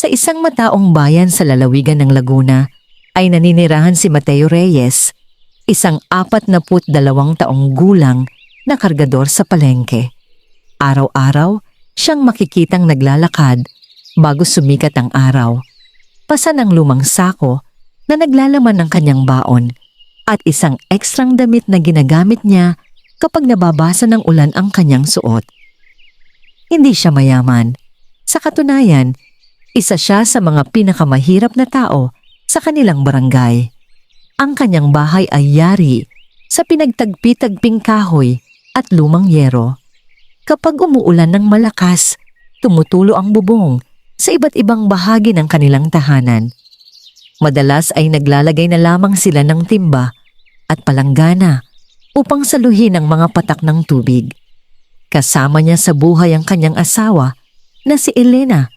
Sa isang mataong bayan sa lalawigan ng Laguna ay naninirahan si Mateo Reyes, isang 42 taong gulang na kargador sa palengke. Araw-araw siyang makikitang naglalakad bago sumikat ang araw. Pasan ang lumang sako na naglalaman ng kanyang baon at isang ekstrang damit na ginagamit niya kapag nababasa ng ulan ang kanyang suot. Hindi siya mayaman. Sa katunayan, isa siya sa mga pinakamahirap na tao sa kanilang barangay. Ang kanyang bahay ay yari sa pinagtagpi-tagping kahoy at lumang yero. Kapag umuulan ng malakas, tumutulo ang bubong sa iba't ibang bahagi ng kanilang tahanan. Madalas ay naglalagay na lamang sila ng timba at palanggana upang saluhin ang mga patak ng tubig. Kasama niya sa buhay ang kanyang asawa na si Elena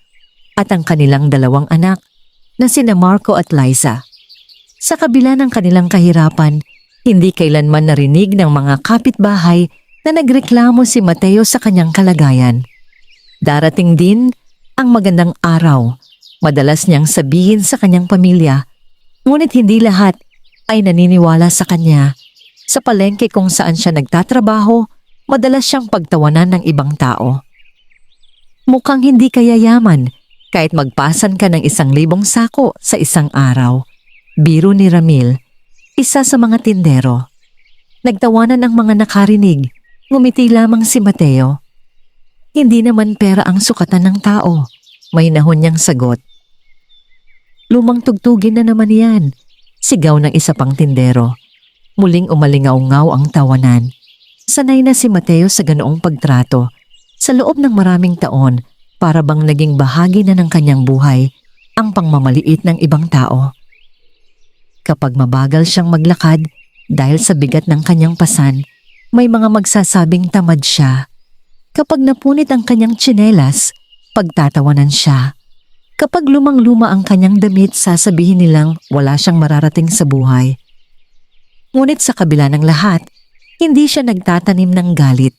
at ang kanilang 2 anak na sina Marco at Liza. Sa kabila ng kanilang kahirapan, hindi kailanman narinig ng mga kapitbahay na nagreklamo si Mateo sa kanyang kalagayan. Darating din ang magandang araw. Madalas niyang sabihin sa kanyang pamilya, ngunit hindi lahat ay naniniwala sa kanya. Sa palengke kung saan siya nagtatrabaho, madalas siyang pagtawanan ng ibang tao. Mukhang hindi ka yayaman kahit magpasan ka ng 1,000 sako sa isang araw. Biro ni Ramil, isa sa mga tindero. Nagtawanan ang mga nakarinig, ngumiti lamang si Mateo. Hindi naman pera ang sukatan ng tao, may nahon niyang sagot. Lumang tugtugin na naman yan, sigaw ng isa pang tindero. Muling umalingaw-ngaw ang tawanan. Sanay na si Mateo sa ganoong pagtrato. Sa loob ng maraming taon, para bang naging bahagi na ng kanyang buhay ang pangmamaliit ng ibang tao. Kapag mabagal siyang maglakad dahil sa bigat ng kanyang pasan, may mga magsasabing tamad siya. Kapag napunit ang kanyang tsinelas, pagtatawanan siya. Kapag lumang-luma ang kanyang damit, sasabihin nilang wala siyang mararating sa buhay. Ngunit sa kabila ng lahat, hindi siya nagtatanim ng galit.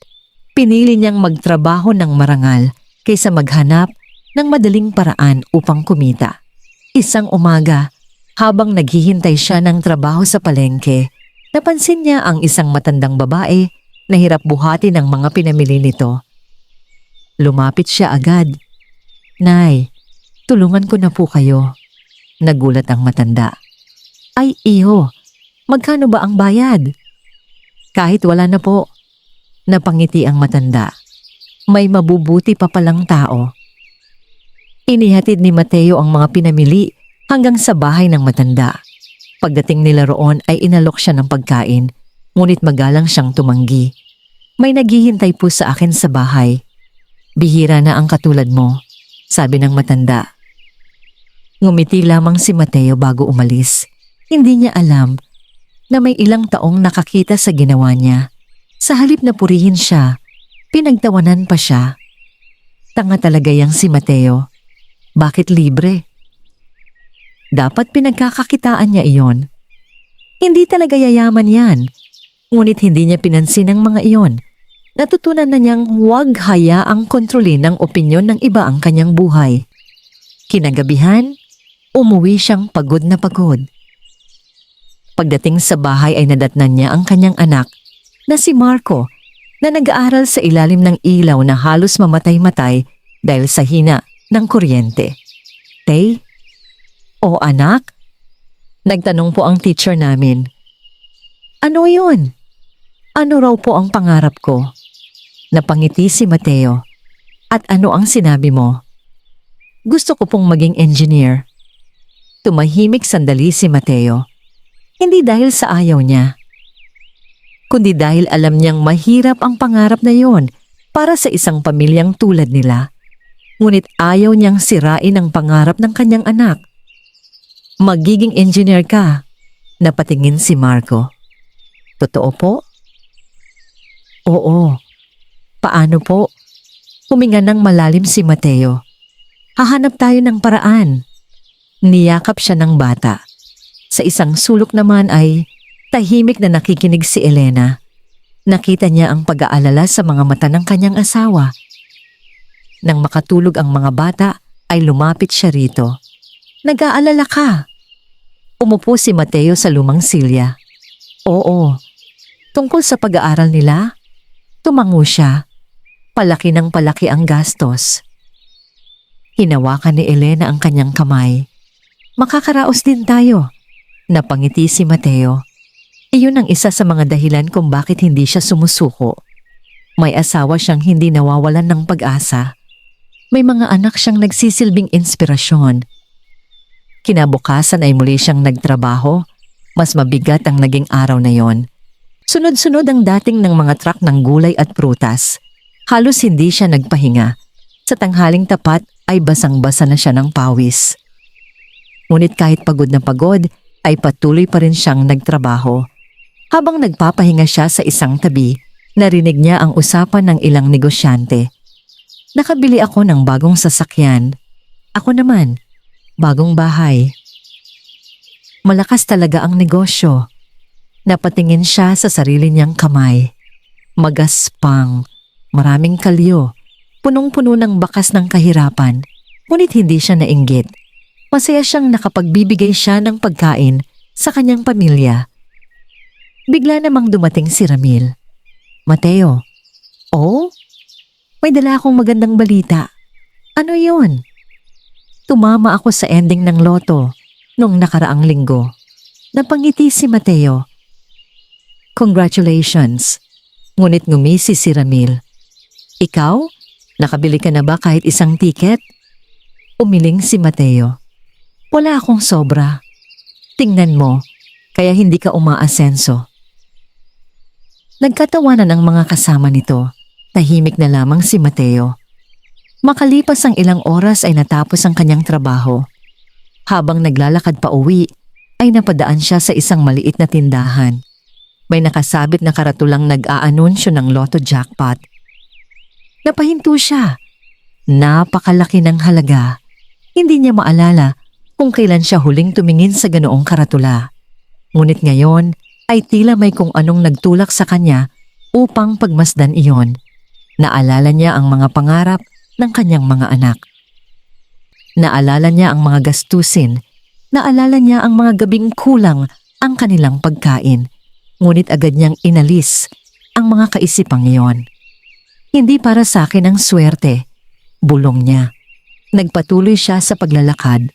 Pinili niyang magtrabaho ng marangal kaysa maghanap ng madaling paraan upang kumita. Isang umaga, habang naghihintay siya ng trabaho sa palengke, napansin niya ang isang matandang babae na hirap buhati ng mga pinamili nito. Lumapit siya agad. "Nay, tulungan ko na po kayo." Nagulat ang matanda. "Ay iho, magkano ba ang bayad?" "Kahit wala na po." Napangiti ang matanda. May mabubuti pa palang tao. Inihatid ni Mateo ang mga pinamili hanggang sa bahay ng matanda. Pagdating nila roon ay inalok siya ng pagkain, ngunit magalang siyang tumanggi. "May naghihintay po sa akin sa bahay. Bihira na ang katulad mo," sabi ng matanda. Ngumiti lamang si Mateo bago umalis. Hindi niya alam na may ilang taong nakakita sa ginawa niya. Sa halip na purihin siya, pinagtawanan pa siya. Tanga talaga yang si Mateo. Bakit libre? Dapat pinagkakakitaan niya iyon. Hindi talaga yayaman yan. Ngunit hindi niya pinansin ang mga iyon. Natutunan na niyang huwag hayaang kontrolin ng opinyon ng iba ang kanyang buhay. Kinagabihan, umuwi siyang pagod na pagod. Pagdating sa bahay ay nadatnan niya ang kanyang anak na si Marco, na nag-aaral sa ilalim ng ilaw na halos mamatay-matay dahil sa hina ng kuryente. "Tay? O anak?" Nagtanong po ang teacher namin. "Ano yun? Ano raw po ang pangarap ko?" Napangiti si Mateo. "At ano ang sinabi mo?" "Gusto ko pong maging engineer." Tumahimik sandali si Mateo. Hindi dahil sa ayaw niya, kundi dahil alam niyang mahirap ang pangarap na yon para sa isang pamilyang tulad nila. Ngunit ayaw niyang sirain ang pangarap ng kanyang anak. "Magiging engineer ka," napatingin si Marco. "Totoo po?" "Oo." "Paano po?" Huminga ng malalim si Mateo. "Hahanap tayo ng paraan." Niyakap siya ng bata. Sa isang sulok naman ay tahimik na nakikinig si Elena. Nakita niya ang pag-aalala sa mga mata ng kanyang asawa. Nang makatulog ang mga bata, ay lumapit siya rito. Nag-aalala ka? Umupo si Mateo sa lumang silya. Oo, tungkol sa pag-aaral nila? Tumango siya. Palaki ng palaki ang gastos. Hinawakan ni Elena ang kanyang kamay. Makakaraos din tayo. Napangiti si Mateo. Iyon ang isa sa mga dahilan kung bakit hindi siya sumusuko. May asawa siyang hindi nawawalan ng pag-asa. May mga anak siyang nagsisilbing inspirasyon. Kinabukasan ay muli siyang nagtrabaho. Mas mabigat ang naging araw na yon. Sunod-sunod ang dating ng mga truck ng gulay at prutas. Halos hindi siya nagpahinga. Sa tanghaling tapat ay basang-basa na siya ng pawis. Ngunit kahit pagod na pagod, ay patuloy pa rin siyang nagtrabaho. Habang nagpapahinga siya sa isang tabi, narinig niya ang usapan ng ilang negosyante. Nakabili ako ng bagong sasakyan. Ako naman, bagong bahay. Malakas talaga ang negosyo. Napatingin siya sa sarili niyang kamay. Magaspang, maraming kalyo, punong-puno ng bakas ng kahirapan, ngunit hindi siya nainggit. Masaya siyang nakapagbibigay siya ng pagkain sa kanyang pamilya. Bigla namang dumating si Ramil. Mateo, oh? May dala akong magandang balita. Ano yon? Tumama ako sa ending ng loto noong nakaraang linggo. Napangiti si Mateo. Congratulations. Ngunit ngumisi si Ramil. Ikaw? Nakabili ka na ba kahit isang tiket? Umiling si Mateo. Wala akong sobra. Tingnan mo, kaya hindi ka umaasenso. Nagkatawanan ang mga kasama nito. Tahimik na lamang si Mateo. Makalipas ang ilang oras ay natapos ang kanyang trabaho. Habang naglalakad pa uwi, ay napadaan siya sa isang maliit na tindahan. May nakasabit na karatulang nag-aanunsyo ng Lotto Jackpot. Napahinto siya. Napakalaki ng halaga. Hindi niya maalala kung kailan siya huling tumingin sa ganoong karatula. Ngunit ngayon ay tila may kung anong nagtulak sa kanya upang pagmasdan iyon. Naalala niya ang mga pangarap ng kanyang mga anak. Naalala niya ang mga gastusin. Naalala niya ang mga gabing kulang ang kanilang pagkain. Ngunit agad niyang inalis ang mga kaisipang iyon. Hindi para sa akin ang swerte, bulong niya. Nagpatuloy siya sa paglalakad.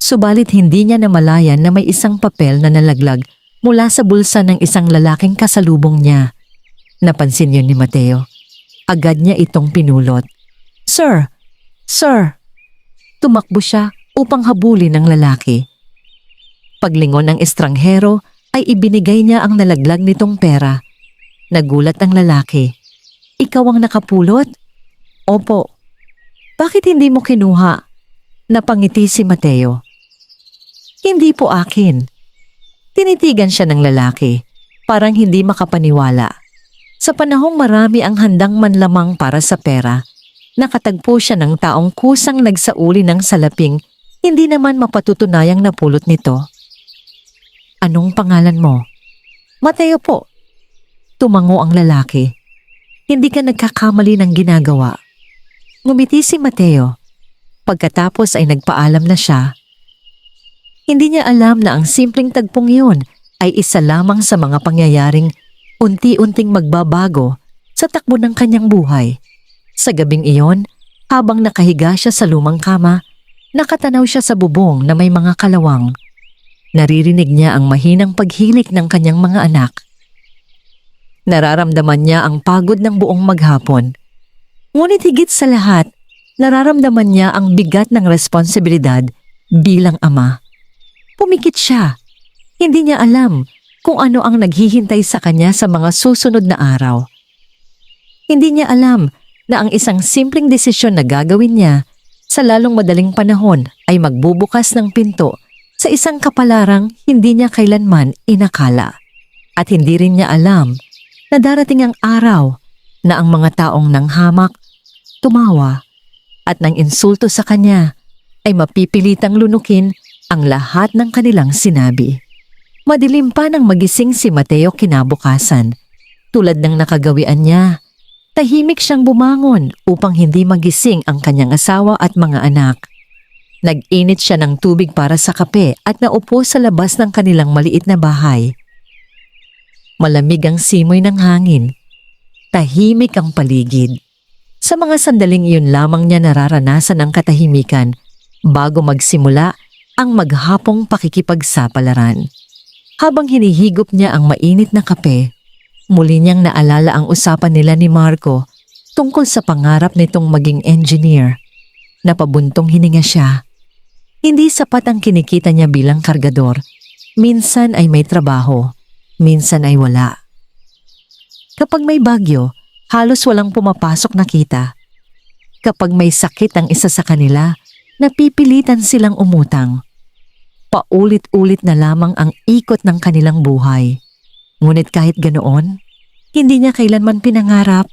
Subalit hindi niya namalayan na may isang papel na nalaglag mula sa bulsa ng isang lalaking kasalubong niya. Napansin yun ni Mateo. Agad niya itong pinulot. Sir! Sir! Tumakbo siya upang habulin ng lalaki. Paglingon ng estranghero ay ibinigay niya ang nalaglag nitong pera. Nagulat ang lalaki. Ikaw ang nakapulot? Opo. Bakit hindi mo kinuha? Napangiti si Mateo. Hindi po akin. Tinitigan siya ng lalaki, parang hindi makapaniwala. Sa panahong marami ang handang manlamang para sa pera, nakatagpo siya ng taong kusang nagsauli ng salaping hindi naman mapatutunayang napulot nito. Anong pangalan mo? Mateo po. Tumango ang lalaki. Hindi ka nagkakamali ng ginagawa. Ngumiti si Mateo. Pagkatapos ay nagpaalam na siya. Hindi niya alam na ang simpleng tagpong iyon ay isa lamang sa mga pangyayaring unti-unting magbabago sa takbo ng kanyang buhay. Sa gabing iyon, habang nakahiga siya sa lumang kama, nakatanaw siya sa bubong na may mga kalawang. Naririnig niya ang mahinang paghilik ng kanyang mga anak. Nararamdaman niya ang pagod ng buong maghapon. Ngunit higit sa lahat, nararamdaman niya ang bigat ng responsibilidad bilang ama. Pumikit siya. Hindi niya alam kung ano ang naghihintay sa kanya sa mga susunod na araw. Hindi niya alam na ang isang simpleng desisyon na gagawin niya sa lalong madaling panahon ay magbubukas ng pinto sa isang kapalarang hindi niya kailanman inakala. At hindi rin niya alam na darating ang araw na ang mga taong nanghamak, tumawa at nang insulto sa kanya ay mapipilitang lunukin ang lahat ng kanilang sinabi. Madilim pa nang magising si Mateo kinabukasan. Tulad ng nakagawian niya, Tahimik siyang bumangon upang hindi magising ang kanyang asawa at mga anak. Nag-init siya ng tubig para sa kape at naupo sa labas ng kanilang maliit na bahay. Malamig ang simoy ng hangin. Tahimik ang paligid. Sa mga sandaling iyon lamang niya nararanasan ang katahimikan bago magsimula ang maghapong pakikipagsapalaran. Habang hinihigop niya ang mainit na kape, muli niyang naalala ang usapan nila ni Marco tungkol sa pangarap nitong maging engineer. Napabuntong hininga siya. Hindi sapat ang kinikita niya bilang kargador. Minsan ay may trabaho, minsan ay wala. Kapag may bagyo, halos walang pumapasok na kita. Kapag may sakit ang isa sa kanila, napipilitan silang umutang. Paulit-ulit na lamang ang ikot ng kanilang buhay. Ngunit kahit ganoon, hindi niya kailanman pinangarap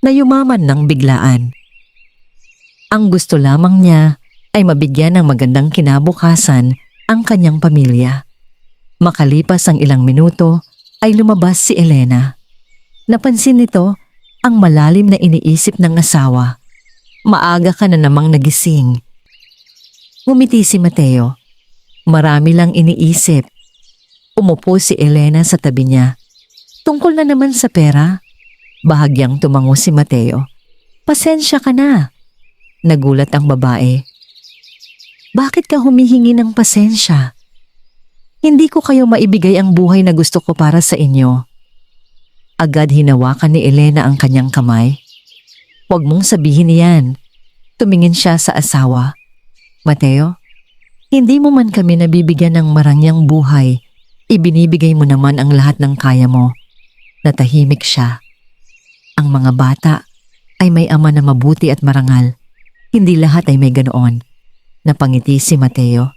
na yumaman ng biglaan. Ang gusto lamang niya ay mabigyan ng magandang kinabukasan ang kanyang pamilya. Makalipas ang ilang minuto ay lumabas si Elena. Napansin nito ang malalim na iniisip ng asawa. Maaga ka na namang nagising. Ngumiti si Mateo. Marami lang iniisip. Umupo si Elena sa tabi niya. Tungkol na naman sa pera. Bahagyang tumango si Mateo. Pasensya ka na. Nagulat ang babae. Bakit ka humihingi ng pasensya? Hindi ko kayo maibigay ang buhay na gusto ko para sa inyo. Agad hinawakan ni Elena ang kanyang kamay. Huwag mong sabihin yan. Tumingin siya sa asawa. Mateo, hindi mo man kami nabibigyan ng marangyang buhay. Ibinibigay mo naman ang lahat ng kaya mo. Natahimik siya. Ang mga bata ay may ama na mabuti at marangal. Hindi lahat ay may ganoon. Napangiti si Mateo.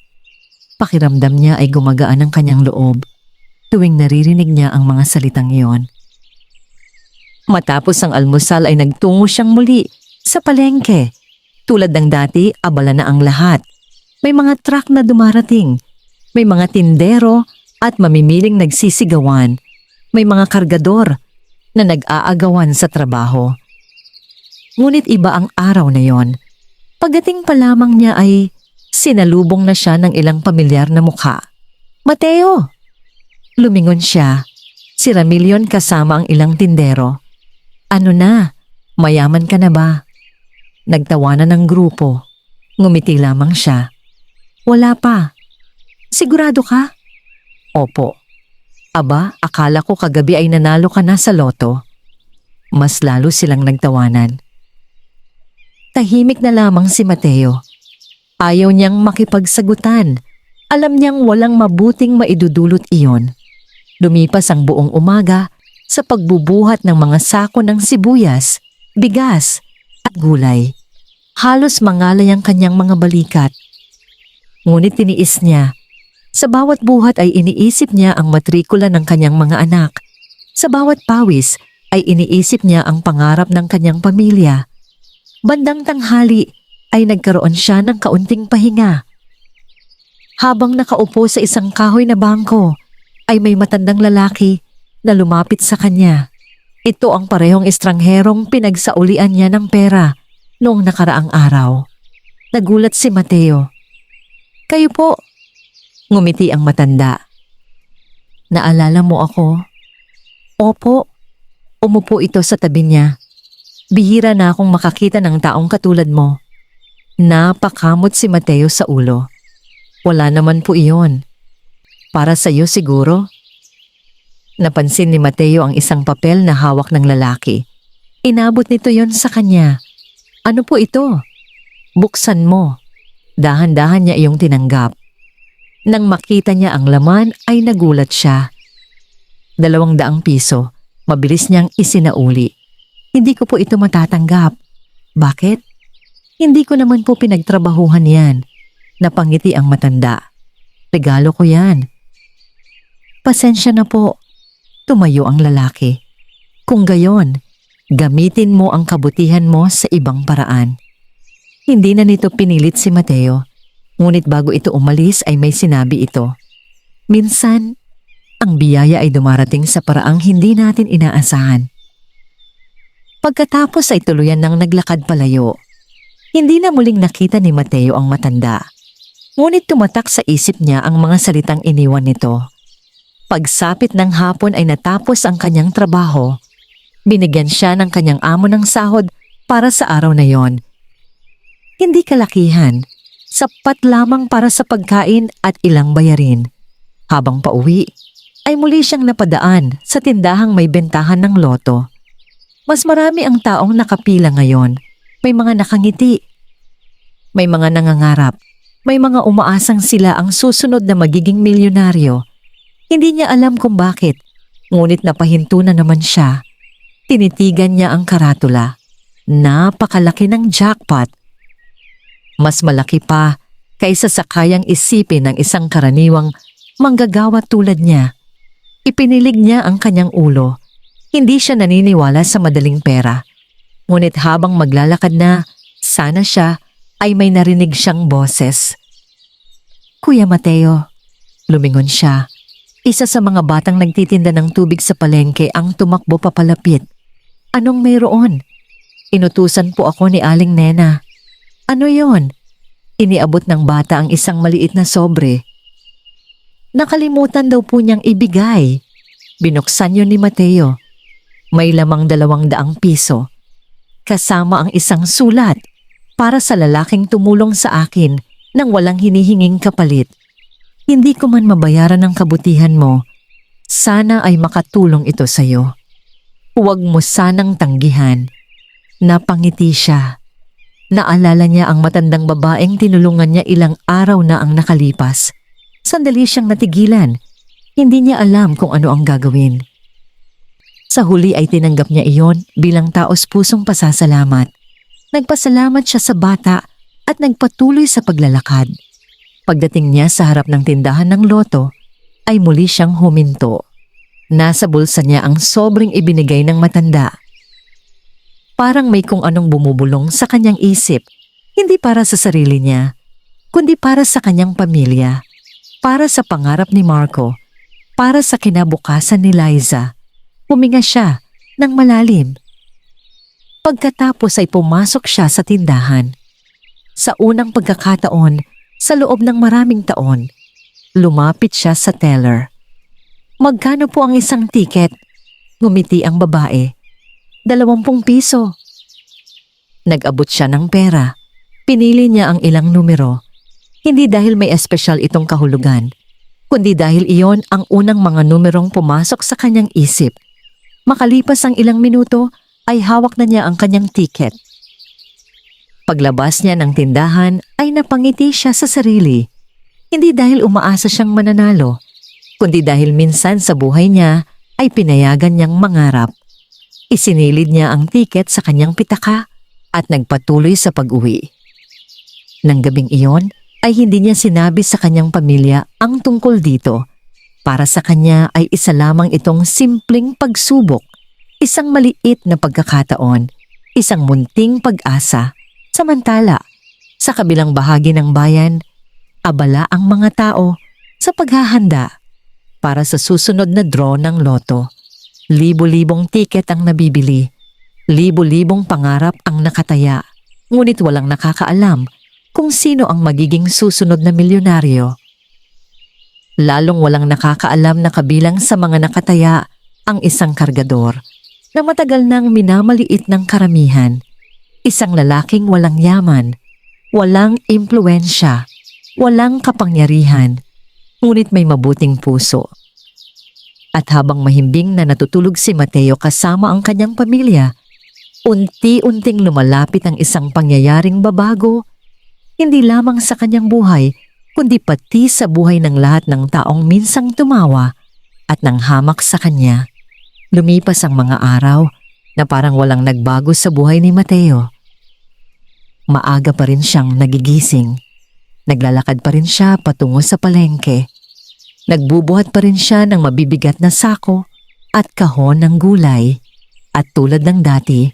Pakiramdam niya ay gumagaan ang kanyang loob tuwing naririnig niya ang mga salitang iyon. Matapos ang almusal ay nagtungo siyang muli sa palengke. Tulad ng dati, abala na ang lahat. May mga truck na dumarating. May mga tindero at mamimiling nagsisigawan. May mga kargador na nag-aagawan sa trabaho. Ngunit iba ang araw na yon. Pagdating pa lamang niya ay sinalubong na siya ng ilang pamilyar na mukha. Mateo! Lumingon siya. Si Ramilion kasama ang ilang tindero. Ano na? Mayaman ka na ba? Nagtawanan ng grupo. Ngumiti lamang siya. Wala pa. Sigurado ka? Opo. Aba, akala ko kagabi ay nanalo ka na sa loto. Mas lalo silang nagtawanan. Tahimik na lamang si Mateo. Ayaw niyang makipagsagutan. Alam niyang walang mabuting maidudulot iyon. Lumipas ang buong umaga sa pagbubuhat ng mga sako ng sibuyas, bigas at gulay. Halos mangalay ang kanyang mga balikat. Ngunit tiniis niya. Sa bawat buhat ay iniisip niya ang matrikula ng kanyang mga anak. Sa bawat pawis ay iniisip niya ang pangarap ng kanyang pamilya. Bandang tanghali ay nagkaroon siya ng kaunting pahinga. Habang nakaupo sa isang kahoy na bangko, ay may matandang lalaki na lumapit sa kanya. Ito ang parehong estrangherong pinagsaulian niya ng pera noong nakaraang araw. Nagulat si Mateo. Kayo po. Ngumiti ang matanda. Naalala mo ako? Opo. Umupo ito sa tabi niya. Bihira na akong makakita ng taong katulad mo. Napakamot si Mateo sa ulo. Wala naman po iyon. Para sa iyo siguro? Napansin ni Mateo ang isang papel na hawak ng lalaki. Inabot nito yon sa kanya. Ano po ito? Buksan mo. Dahan-dahan niya iyong tinanggap. Nang makita niya ang laman ay nagulat siya. 200 piso. Mabilis niyang isinauli. Hindi ko po ito matatanggap. Bakit? Hindi ko naman po pinagtrabahuhan yan. Napangiti ang matanda. Regalo ko yan. Pasensya na po. Tumayo ang lalaki. Kung gayon, gamitin mo ang kabutihan mo sa ibang paraan. Hindi na nito pinilit si Mateo. Ngunit bago ito umalis ay may sinabi ito. Minsan, ang biyaya ay dumarating sa paraang hindi natin inaasahan. Pagkatapos ay tuluyan ng naglakad palayo. Hindi na muling nakita ni Mateo ang matanda. Ngunit tumatak sa isip niya ang mga salitang iniwan nito. Pagsapit ng hapon ay natapos ang kanyang trabaho. Binigyan siya ng kanyang amo ng sahod para sa araw na yon. Hindi kalakihan, sapat lamang para sa pagkain at ilang bayarin. Habang pauwi, ay muli siyang napadaan sa tindahang may bentahan ng loto. Mas marami ang taong nakapila ngayon. May mga nakangiti. May mga nangangarap. May mga umaasang sila ang susunod na magiging milyonaryo. Hindi niya alam kung bakit, ngunit napahinto na naman siya. Tinitigan niya ang karatula. Napakalaki ng jackpot. Mas malaki pa kaysa sa kayang isipin ng isang karaniwang manggagawa tulad niya. Ipinilig niya ang kanyang ulo. Hindi siya naniniwala sa madaling pera. Ngunit habang maglalakad na, sana siya ay may narinig siyang boses. Kuya Mateo, lumingon siya. Isa sa mga batang nagtitinda ng tubig sa palengke ang tumakbo papalapit. Anong mayroon? Inutusan po ako ni Aling Nena. Ano yon? Iniabot ng bata ang isang maliit na sobre. Nakalimutan daw po niyang ibigay. Binuksan yun ni Mateo. May lamang 200 piso. Kasama ang isang sulat para sa lalaking tumulong sa akin nang walang hinihinging kapalit. Hindi ko man mabayaran ang kabutihan mo. Sana ay makatulong ito sa iyo. Huwag mo sanang tanggihan. Napangiti siya. Naalala niya ang matandang babaeng tinulungan niya ilang araw na ang nakalipas. Sandali siyang natigilan. Hindi niya alam kung ano ang gagawin. Sa huli ay tinanggap niya iyon bilang taos pusong pasasalamat. Nagpasalamat siya sa bata at nagpatuloy sa paglalakad. Pagdating niya sa harap ng tindahan ng loto, ay muli siyang huminto. Nasa bulsa niya ang sobrang ibinigay ng matanda. Parang may kung anong bumubulong sa kanyang isip, hindi para sa sarili niya, kundi para sa kanyang pamilya, para sa pangarap ni Marco, para sa kinabukasan ni Liza. Huminga siya ng malalim. Pagkatapos ay pumasok siya sa tindahan. Sa unang pagkakataon, sa loob ng maraming taon, lumapit siya sa teller. Magkano po ang isang tiket? Ngumiti ang babae. 20 piso. Nag-abot siya ng pera. Pinili niya ang ilang numero. Hindi dahil may espesyal itong kahulugan, kundi dahil iyon ang unang mga numerong pumasok sa kanyang isip. Makalipas ang ilang minuto, ay hawak na niya ang kanyang tiket. Paglabas niya ng tindahan ay napangiti siya sa sarili. Hindi dahil umaasa siyang mananalo, kundi dahil minsan sa buhay niya ay pinayagan niyang mangarap. Isinilid niya ang tiket sa kanyang pitaka at nagpatuloy sa pag-uwi. Nang gabing iyon ay hindi niya sinabi sa kanyang pamilya ang tungkol dito. Para sa kanya ay isa lamang itong simpleng pagsubok, isang maliit na pagkakataon, isang munting pag-asa. Samantala, sa kabilang bahagi ng bayan, abala ang mga tao sa paghahanda para sa susunod na draw ng loto. Libo-libong tiket ang nabibili, libo-libong pangarap ang nakataya, ngunit walang nakakaalam kung sino ang magiging susunod na milyonaryo. Lalong walang nakakaalam na kabilang sa mga nakataya ang isang kargador na matagal nang minamaliit ng karamihan. Isang lalaking walang yaman, walang impluwensya, walang kapangyarihan, ngunit may mabuting puso. At habang mahimbing na natutulog si Mateo kasama ang kanyang pamilya, unti-unting lumalapit ang isang pangyayaring babago, hindi lamang sa kanyang buhay, kundi pati sa buhay ng lahat ng taong minsang tumawa at nanghamak sa kanya. Lumipas ang mga araw na parang walang nagbago sa buhay ni Mateo. Maaga pa rin siyang nagigising. Naglalakad pa rin siya patungo sa palengke. Nagbubuhat pa rin siya ng mabibigat na sako at kahon ng gulay. At tulad ng dati,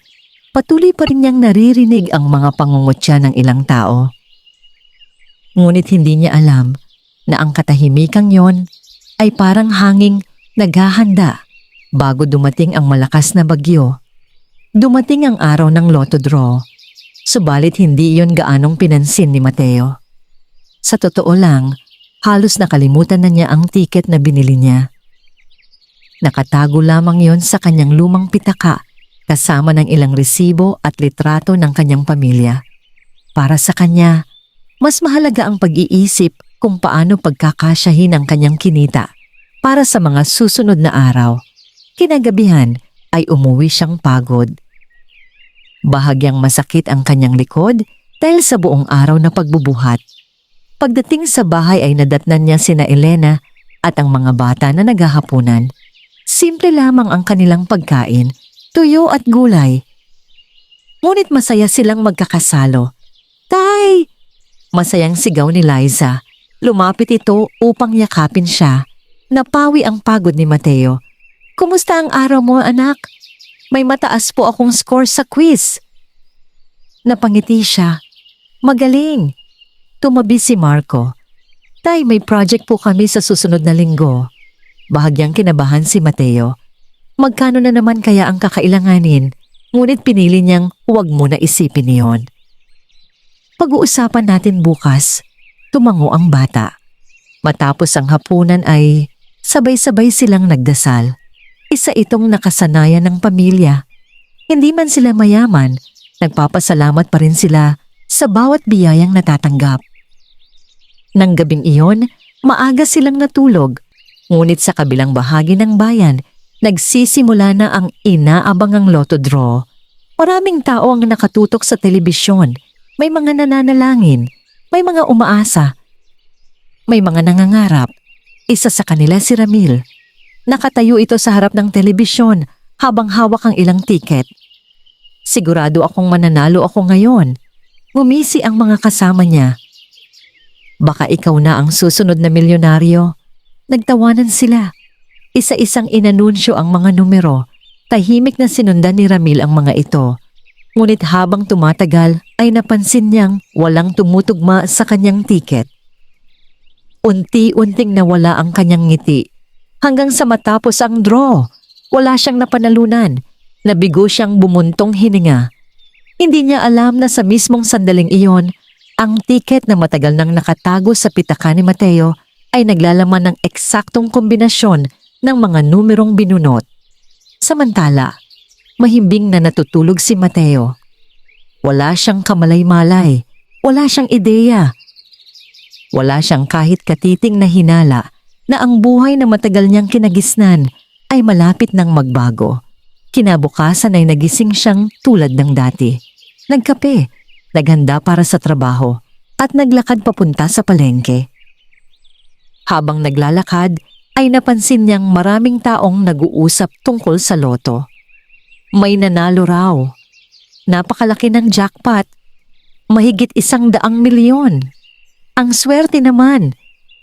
patuloy pa rin niyang naririnig ang mga pangungutya ng ilang tao. Ngunit hindi niya alam na ang katahimikang yon ay parang hanging naghahanda bago dumating ang malakas na bagyo. Dumating ang araw ng lotto draw, subalit hindi iyon gaanong pinansin ni Mateo. Sa totoo lang, halos nakalimutan na niya ang tiket na binili niya. Nakatago lamang yon sa kanyang lumang pitaka kasama ng ilang resibo at litrato ng kanyang pamilya. Para sa kanya, mas mahalaga ang pag-iisip kung paano pagkakasyahin ang kanyang kinita para sa mga susunod na araw. Kinagabihan ay umuwi siyang pagod. Bahagyang masakit ang kanyang likod dahil sa buong araw na pagbubuhat. Pagdating sa bahay ay nadatnan niya sina Elena at ang mga bata na naghahapunan. Simple lamang ang kanilang pagkain, tuyo at gulay. Ngunit masaya silang magkakasalo. "Tay!" Masayang sigaw ni Liza. Lumapit ito upang yakapin siya. Napawi ang pagod ni Mateo. "Kumusta ang araw mo, anak? May mataas po akong score sa quiz." Napangiti siya. "Magaling." Tumabi si Marco. "Tay, may project po kami sa susunod na linggo." Bahagyang kinabahan si Mateo. Magkano na naman kaya ang kakailanganin? Ngunit pinili niyang huwag muna isipin iyon. "Pag-uusapan natin bukas." Tumango ang bata. Matapos ang hapunan ay sabay-sabay silang nagdasal. Isa itong nakasanayan ng pamilya. Hindi man sila mayaman, nagpapasalamat pa rin sila sa bawat biyayang natatanggap. Nang gabing iyon, maaga silang natulog. Ngunit sa kabilang bahagi ng bayan, nagsisimula na ang inaabangang lotto draw. Maraming tao ang nakatutok sa telebisyon. May mga nananalangin, may mga umaasa, may mga nangangarap. Isa sa kanila si Ramil. Nakatayo ito sa harap ng telebisyon habang hawak ang ilang tiket. "Sigurado akong mananalo ako ngayon." Ngumisi ang mga kasama niya. "Baka ikaw na ang susunod na milyonaryo." Nagtawanan sila. Isa-isang inanunsyo ang mga numero. Tahimik na sinundan ni Ramil ang mga ito. Ngunit habang tumatagal ay napansin niyang walang tumutugma sa kanyang tiket. Unti-unting nawala ang kanyang ngiti. Hanggang sa matapos ang draw, wala siyang napanalunan. Nabigo siyang bumuntong hininga. Hindi niya alam na sa mismong sandaling iyon, ang tiket na matagal nang nakatago sa pitaka ni Mateo ay naglalaman ng eksaktong kombinasyon ng mga numerong binunot. Samantala, mahimbing na natutulog si Mateo. Wala siyang kamalay-malay, wala siyang ideya. Wala siyang kahit katiting na hinala na ang buhay na matagal niyang kinagisnan ay malapit nang magbago. Kinabukasan ay nagising siyang tulad ng dati. Nagkape, naghanda para sa trabaho at naglakad papunta sa palengke. Habang naglalakad ay napansin niyang maraming taong nag-uusap tungkol sa loto. May nanalo raw. Napakalaki ng jackpot. Mahigit 100,000,000. Ang swerte naman.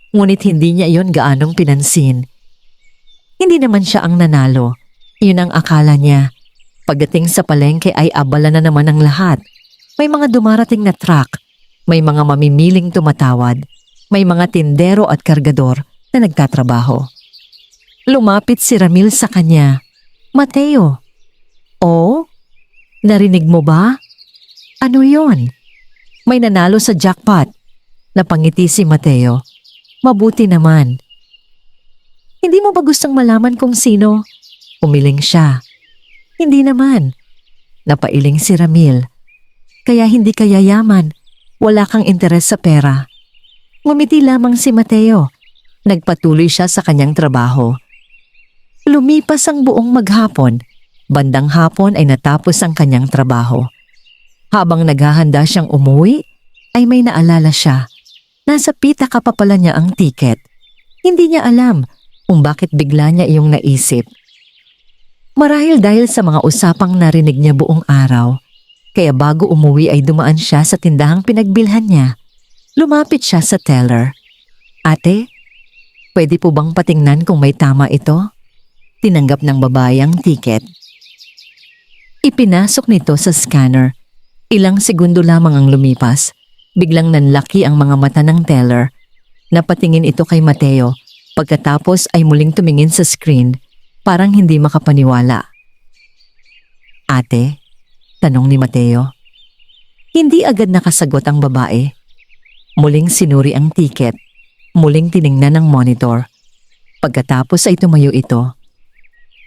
Ngunit hindi niya iyon gaanong pinansin. Hindi naman siya ang nanalo. Yun ang akala niya. Pagdating sa palengke ay abala na naman ang lahat. May mga dumarating na truck. May mga mamimiling tumatawad. May mga tindero at kargador na nagtatrabaho. Lumapit si Ramil sa kanya. "Mateo." "Oh? Narinig mo ba?" "Ano yon?" "May nanalo sa jackpot." Napangiti si Mateo. "Mabuti naman." "Hindi mo ba gustong malaman kung sino?" Umiling siya. "Hindi naman." Napailing si Ramil. "Kaya hindi ka yayaman. Wala kang interes sa pera." Ngumiti lamang si Mateo. Nagpatuloy siya sa kanyang trabaho. Lumipas ang buong maghapon. Bandang hapon ay natapos ang kanyang trabaho. Habang naghahanda siyang umuwi, ay may naalala siya. Nasa pitaka pa pala niya ang tiket. Hindi niya alam kung bakit bigla niya iyong naisip. Marahil dahil sa mga usapang narinig niya buong araw, kaya bago umuwi ay dumaan siya sa tindahang pinagbilhan niya. Lumapit siya sa teller. "Ate, pwede po bang patingnan kung may tama ito?" Tinanggap ng babae ang tiket. Ipinasok nito sa scanner. Ilang segundo lamang ang lumipas. Biglang nanlaki ang mga mata ng teller. Napatingin ito kay Mateo. Pagkatapos ay muling tumingin sa screen. Parang hindi makapaniwala. Ate? Tanong ni Mateo. Hindi agad nakasagot ang babae. Muling sinuri ang tiket. Muling tiningnan ang monitor. Pagkatapos ay tumayo ito.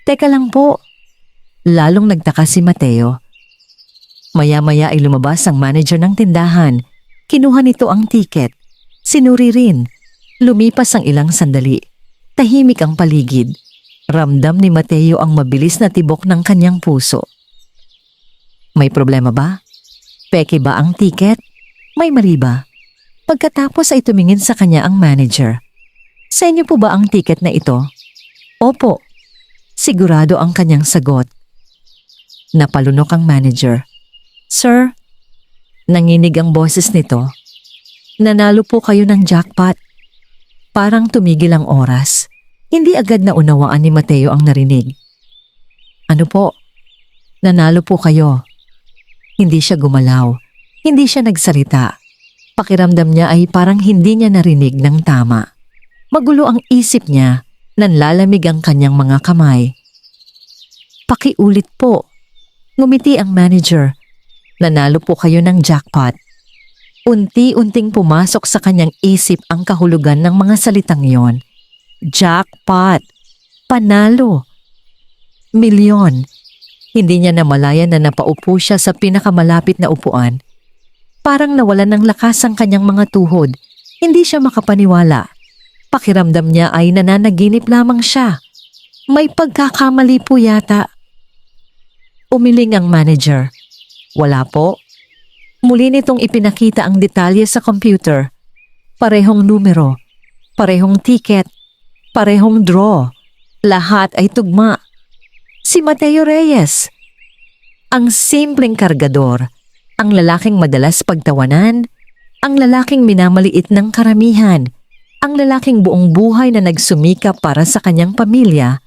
Teka lang po. Lalong nagtaka si Mateo. Maya-maya ay lumabas ang manager ng tindahan. Kinuha nito ang tiket. Sinuri rin. Lumipas ang ilang sandali. Tahimik ang paligid. Ramdam ni Mateo ang mabilis na tibok ng kanyang puso. May problema ba? Peke ba ang tiket? May mali ba? Pagkatapos ay tumingin sa kanya ang manager. Sa inyo po ba ang tiket na ito? Opo. Sigurado ang kanyang sagot. Napalunok ang manager. Sir, nanginig ang boses nito. Nanalo po kayo ng jackpot. Parang tumigil ang oras. Hindi agad na unawaan ni Mateo ang narinig. Ano po? Nanalo po kayo. Hindi siya gumalaw. Hindi siya nagsalita. Pakiramdam niya ay parang hindi niya narinig ng tama. Magulo ang isip niya, nanlalamig ang kanyang mga kamay. Pakiulit po. Ngumiti ang manager. Nanalo po kayo ng jackpot. Unti-unting pumasok sa kanyang isip ang kahulugan ng mga salitang yon. Jackpot. Panalo. Milyon. Hindi niya namalayan na napaupo siya sa pinakamalapit na upuan. Parang nawalan ng lakas ang kanyang mga tuhod. Hindi siya makapaniwala. Pakiramdam niya ay nananaginip lamang siya. May pagkakamali po yata. Umiling ang manager. Wala po. Muli nitong ipinakita ang detalye sa computer. Parehong numero, parehong ticket, parehong draw. Lahat ay tugma. Si Mateo Reyes. Ang simpleng kargador. Ang lalaking madalas pagtawanan, ang lalaking minamaliit ng karamihan, ang lalaking buong buhay na nagsumikap para sa kanyang pamilya,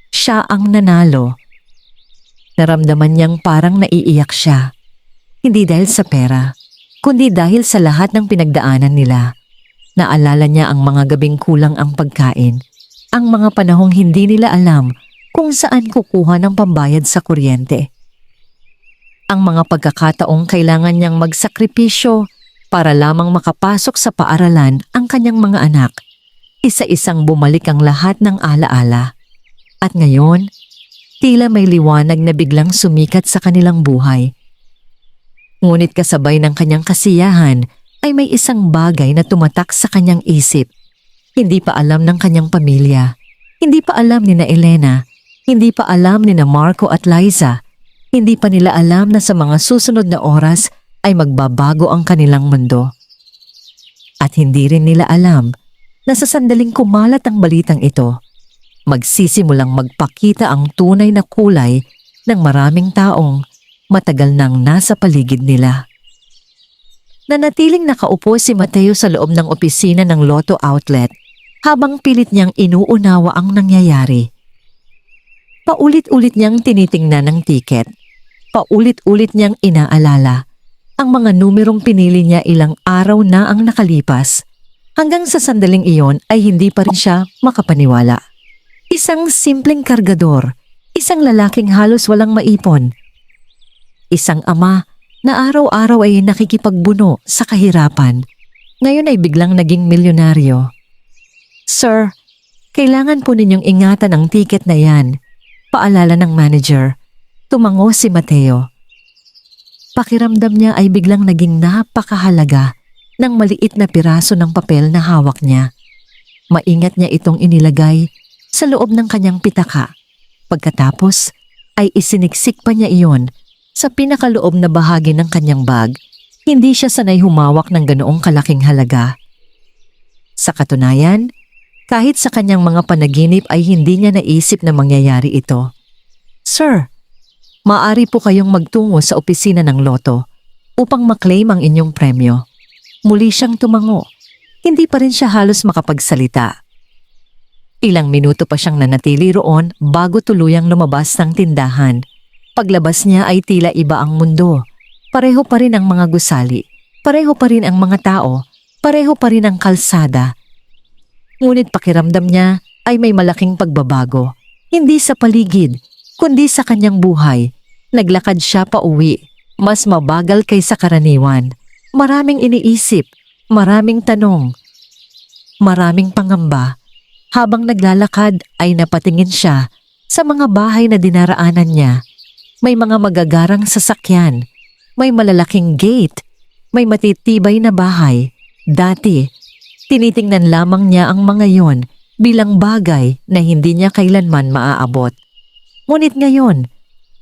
siya ang nanalo. Naramdaman niyang parang naiiyak siya. Hindi dahil sa pera, kundi dahil sa lahat ng pinagdaanan nila. Naalala niya ang mga gabing kulang ang pagkain, ang mga panahong hindi nila alam kung saan kukuha ng pambayad sa kuryente. Ang mga pagkakataong kailangan niyang magsakripisyo para lamang makapasok sa paaralan ang kanyang mga anak. Isa-isang bumalik ang lahat ng alaala. At ngayon, tila may liwanag na biglang sumikat sa kanilang buhay. Ngunit kasabay ng kanyang kasiyahan ay may isang bagay na tumatak sa kanyang isip. Hindi pa alam ng kanyang pamilya. Hindi pa alam ni na Elena. Hindi pa alam ni na Marco at Liza. Hindi pa nila alam na sa mga susunod na oras ay magbabago ang kanilang mundo. At hindi rin nila alam na sa sandaling kumalat ang balitang ito, magsisimulang magpakita ang tunay na kulay ng maraming taong matagal nang nasa paligid nila. Nanatiling nakaupo si Mateo sa loob ng opisina ng Lotto Outlet habang pilit niyang inuunawa ang nangyayari. Paulit-ulit niyang tinitingnan ang tiket. Paulit-ulit niyang inaalala. Ang mga numerong pinili niya ilang araw na ang nakalipas. Hanggang sa sandaling iyon ay hindi pa rin siya makapaniwala. Isang simpleng kargador. Isang lalaking halos walang maipon. Isang ama na araw-araw ay nakikipagbuno sa kahirapan. Ngayon ay biglang naging milyonaryo. Sir, kailangan po ninyong ingatan ang tiket na yan. Paalala ng manager. Tumango si Mateo. Pakiramdam niya ay biglang naging napakahalaga ng maliit na piraso ng papel na hawak niya. Maingat niya itong inilagay sa loob ng kanyang pitaka. Pagkatapos ay isiniksik pa niya iyon sa pinakaloob na bahagi ng kanyang bag. Hindi siya sanay humawak ng ganoong kalaking halaga. Sa katunayan, kahit sa kanyang mga panaginip ay hindi niya naisip na mangyayari ito. Sir, maaari po kayong magtungo sa opisina ng Lotto upang maklaim ang inyong premyo. Muli siyang tumango. Hindi pa rin siya halos makapagsalita. Ilang minuto pa siyang nanatili roon bago tuluyang lumabas ng tindahan. Paglabas niya ay tila iba ang mundo. Pareho pa rin ang mga gusali. Pareho pa rin ang mga tao. Pareho pa rin ang kalsada. Ngunit pakiramdam niya ay may malaking pagbabago. Hindi sa paligid, kundi sa kanyang buhay. Naglakad siya pa uwi, mas mabagal kaysa karaniwan. Maraming iniisip, maraming tanong, maraming pangamba. Habang naglalakad ay napatingin siya sa mga bahay na dinaraanan niya. May mga magagarang sasakyan, may malalaking gate, may matitibay na bahay. Dati, tinitingnan lamang niya ang mga yon bilang bagay na hindi niya kailanman maaabot. Ngunit ngayon,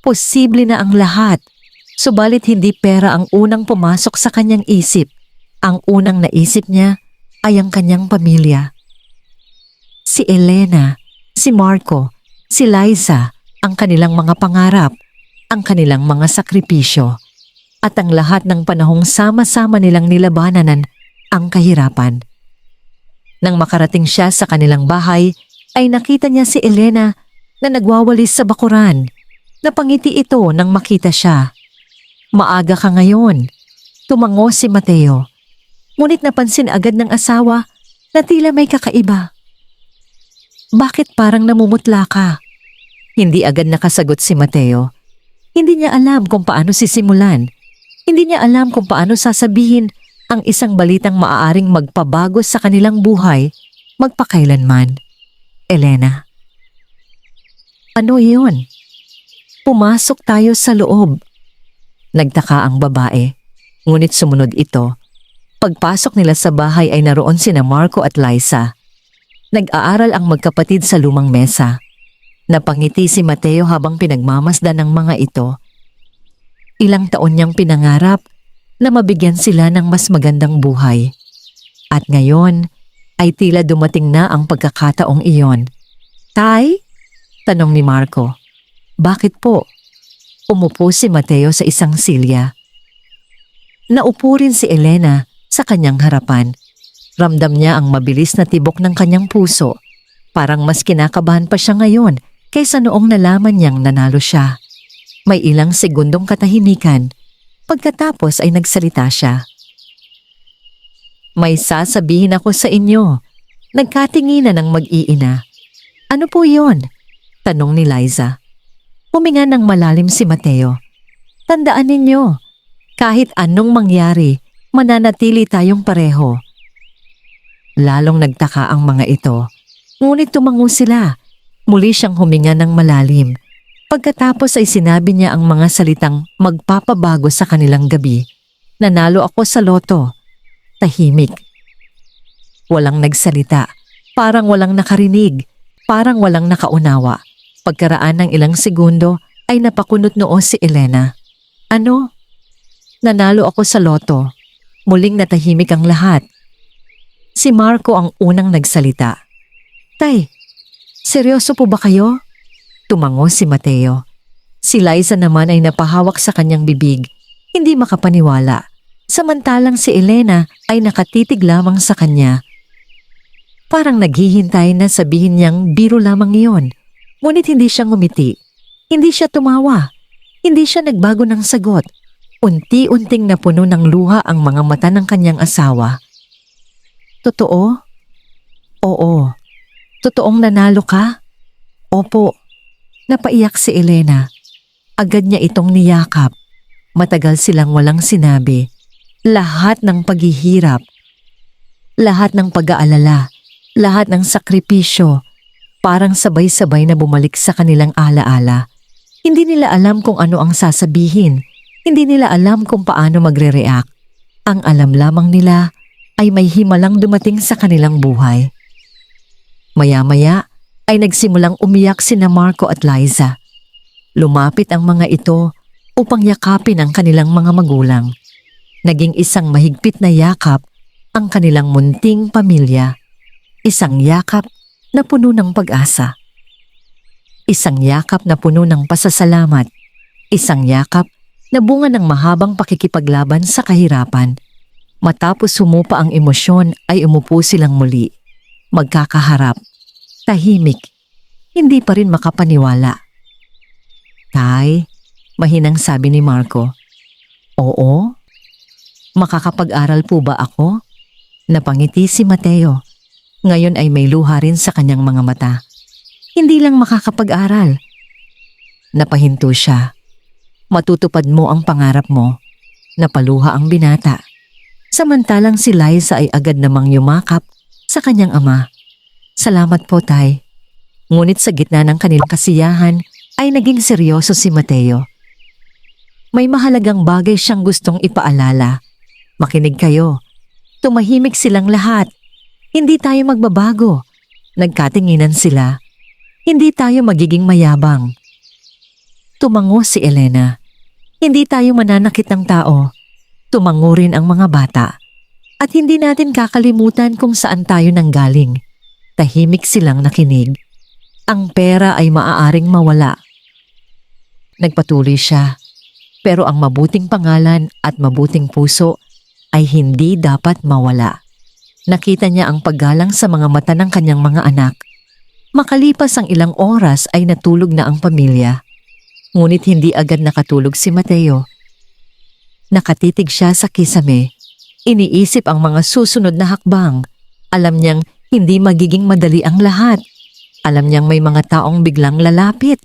posible na ang lahat. Subalit hindi pera ang unang pumasok sa kanyang isip. Ang unang naisip niya ay ang kanyang pamilya. Si Elena, si Marco, si Liza, ang kanilang mga pangarap, ang kanilang mga sakripisyo, at ang lahat ng panahong sama-sama nilang nilabanan ang kahirapan. Nang makarating siya sa kanilang bahay, ay nakita niya si Elena na nagwawalis sa bakuran. Napangiti ito nang makita siya. "Maaga ka ngayon," tumango si Mateo. Ngunit napansin agad ng asawa na tila may kakaiba. "Bakit parang namumutla ka?" Hindi agad nakasagot si Mateo. Hindi niya alam kung paano sisimulan. Hindi niya alam kung paano sasabihin ang isang balitang maaaring magpabago sa kanilang buhay magpakailanman. "Elena." "Ano iyon?" "Pumasok tayo sa loob." Nagtaka ang babae, ngunit sumunod ito. Pagpasok nila sa bahay ay naroon sina Marco at Liza. Nag-aaral ang magkapatid sa lumang mesa. Napangiti si Mateo habang pinagmamasdan ng mga ito. Ilang taon niyang pinangarap na mabigyan sila ng mas magandang buhay. At ngayon ay tila dumating na ang pagkakataong iyon. "Tay?" tanong ni Marco. "Bakit po?" Umupo si Mateo sa isang silya. Naupo rin si Elena sa kanyang harapan. Ramdam niya ang mabilis na tibok ng kanyang puso. Parang mas kinakabahan pa siya ngayon kaysa noong nalaman niyang nanalo siya. May ilang segundong katahimikan. Pagkatapos ay nagsalita siya. "May sasabihin ako sa inyo." Nagkatinginan ng mag-iina. "Ano po yon?" tanong ni Liza. Huminga ng malalim si Mateo. "Tandaan ninyo, kahit anong mangyari, mananatili tayong pareho." Lalong nagtaka ang mga ito. Ngunit tumango sila. Muli siyang huminga ng malalim. Pagkatapos ay sinabi niya ang mga salitang magpapabago sa kanilang gabi. "Nanalo ako sa loto." Tahimik. Walang nagsalita. Parang walang nakarinig. Parang walang nakaunawa. Pagkaraan ng ilang segundo ay napakunot noo si Elena. "Ano?" "Nanalo ako sa loto." Muling natahimik ang lahat. Si Marco ang unang nagsalita. "Tay, seryoso po ba kayo?" Tumango si Mateo. Si Liza naman ay napahawak sa kanyang bibig, hindi makapaniwala. Samantalang si Elena ay nakatitig lamang sa kanya. Parang naghihintay na sabihin niyang biro lamang iyon. Ngunit hindi siya ngumiti. Hindi siya tumawa. Hindi siya nagbago ng sagot. Unti-unting napuno ng luha ang mga mata ng kanyang asawa. "Totoo?" "Oo." "Totoong nanalo ka?" "Opo." Napaiyak si Elena. Agad niya itong niyakap. Matagal silang walang sinabi. Lahat ng paghihirap, lahat ng pag-aalala, lahat ng sakripisyo, parang sabay-sabay na bumalik sa kanilang alaala. Hindi nila alam kung ano ang sasabihin. Hindi nila alam kung paano magre-react. Ang alam lamang nila ay may himalang dumating sa kanilang buhay. Maya-maya ay nagsimulang umiyak sina Marco at Liza. Lumapit ang mga ito upang yakapin ang kanilang mga magulang. Naging isang mahigpit na yakap ang kanilang munting pamilya. Isang yakap na puno ng pag-asa. Isang yakap na puno ng pasasalamat. Isang yakap na bunga ng mahabang pakikipaglaban sa kahirapan. Matapos sumupa ang emosyon ay umupo silang muli. Magkakaharap. Tahimik. Hindi pa rin makapaniwala. "Tay," mahinang sabi ni Marco. "Oo? Makakapag-aral po ba ako?" Napangiti si Mateo. Ngayon ay may luha rin sa kanyang mga mata. Hindi lang makakapag-aral. Napahinto siya. Matutupad mo ang pangarap mo. Napaluha ang binata. Samantalang si Liza ay agad namang yumakap sa kanyang ama. Salamat po, Tay. Ngunit sa gitna ng kanilang kasiyahan ay naging seryoso si Mateo. May mahalagang bagay siyang gustong ipaalala. Makinig kayo. Tumahimik silang lahat. Hindi tayo magbabago. Nagkatinginan sila. Hindi tayo magiging mayabang. Tumango si Elena. Hindi tayo mananakit ng tao. Tumango rin ang mga bata. At hindi natin kakalimutan kung saan tayo nanggaling. Tahimik silang nakinig. Ang pera ay maaaring mawala. Nagpatuloy siya. Pero ang mabuting pangalan at mabuting puso ay hindi dapat mawala. Nakita niya ang paggalang sa mga mata ng kanyang mga anak. Makalipas ang ilang oras ay natulog na ang pamilya. Ngunit hindi agad nakatulog si Mateo. Nakatitig siya sa kisame. Iniisip ang mga susunod na hakbang. Alam niyang hindi magiging madali ang lahat. Alam niyang may mga taong biglang lalapit.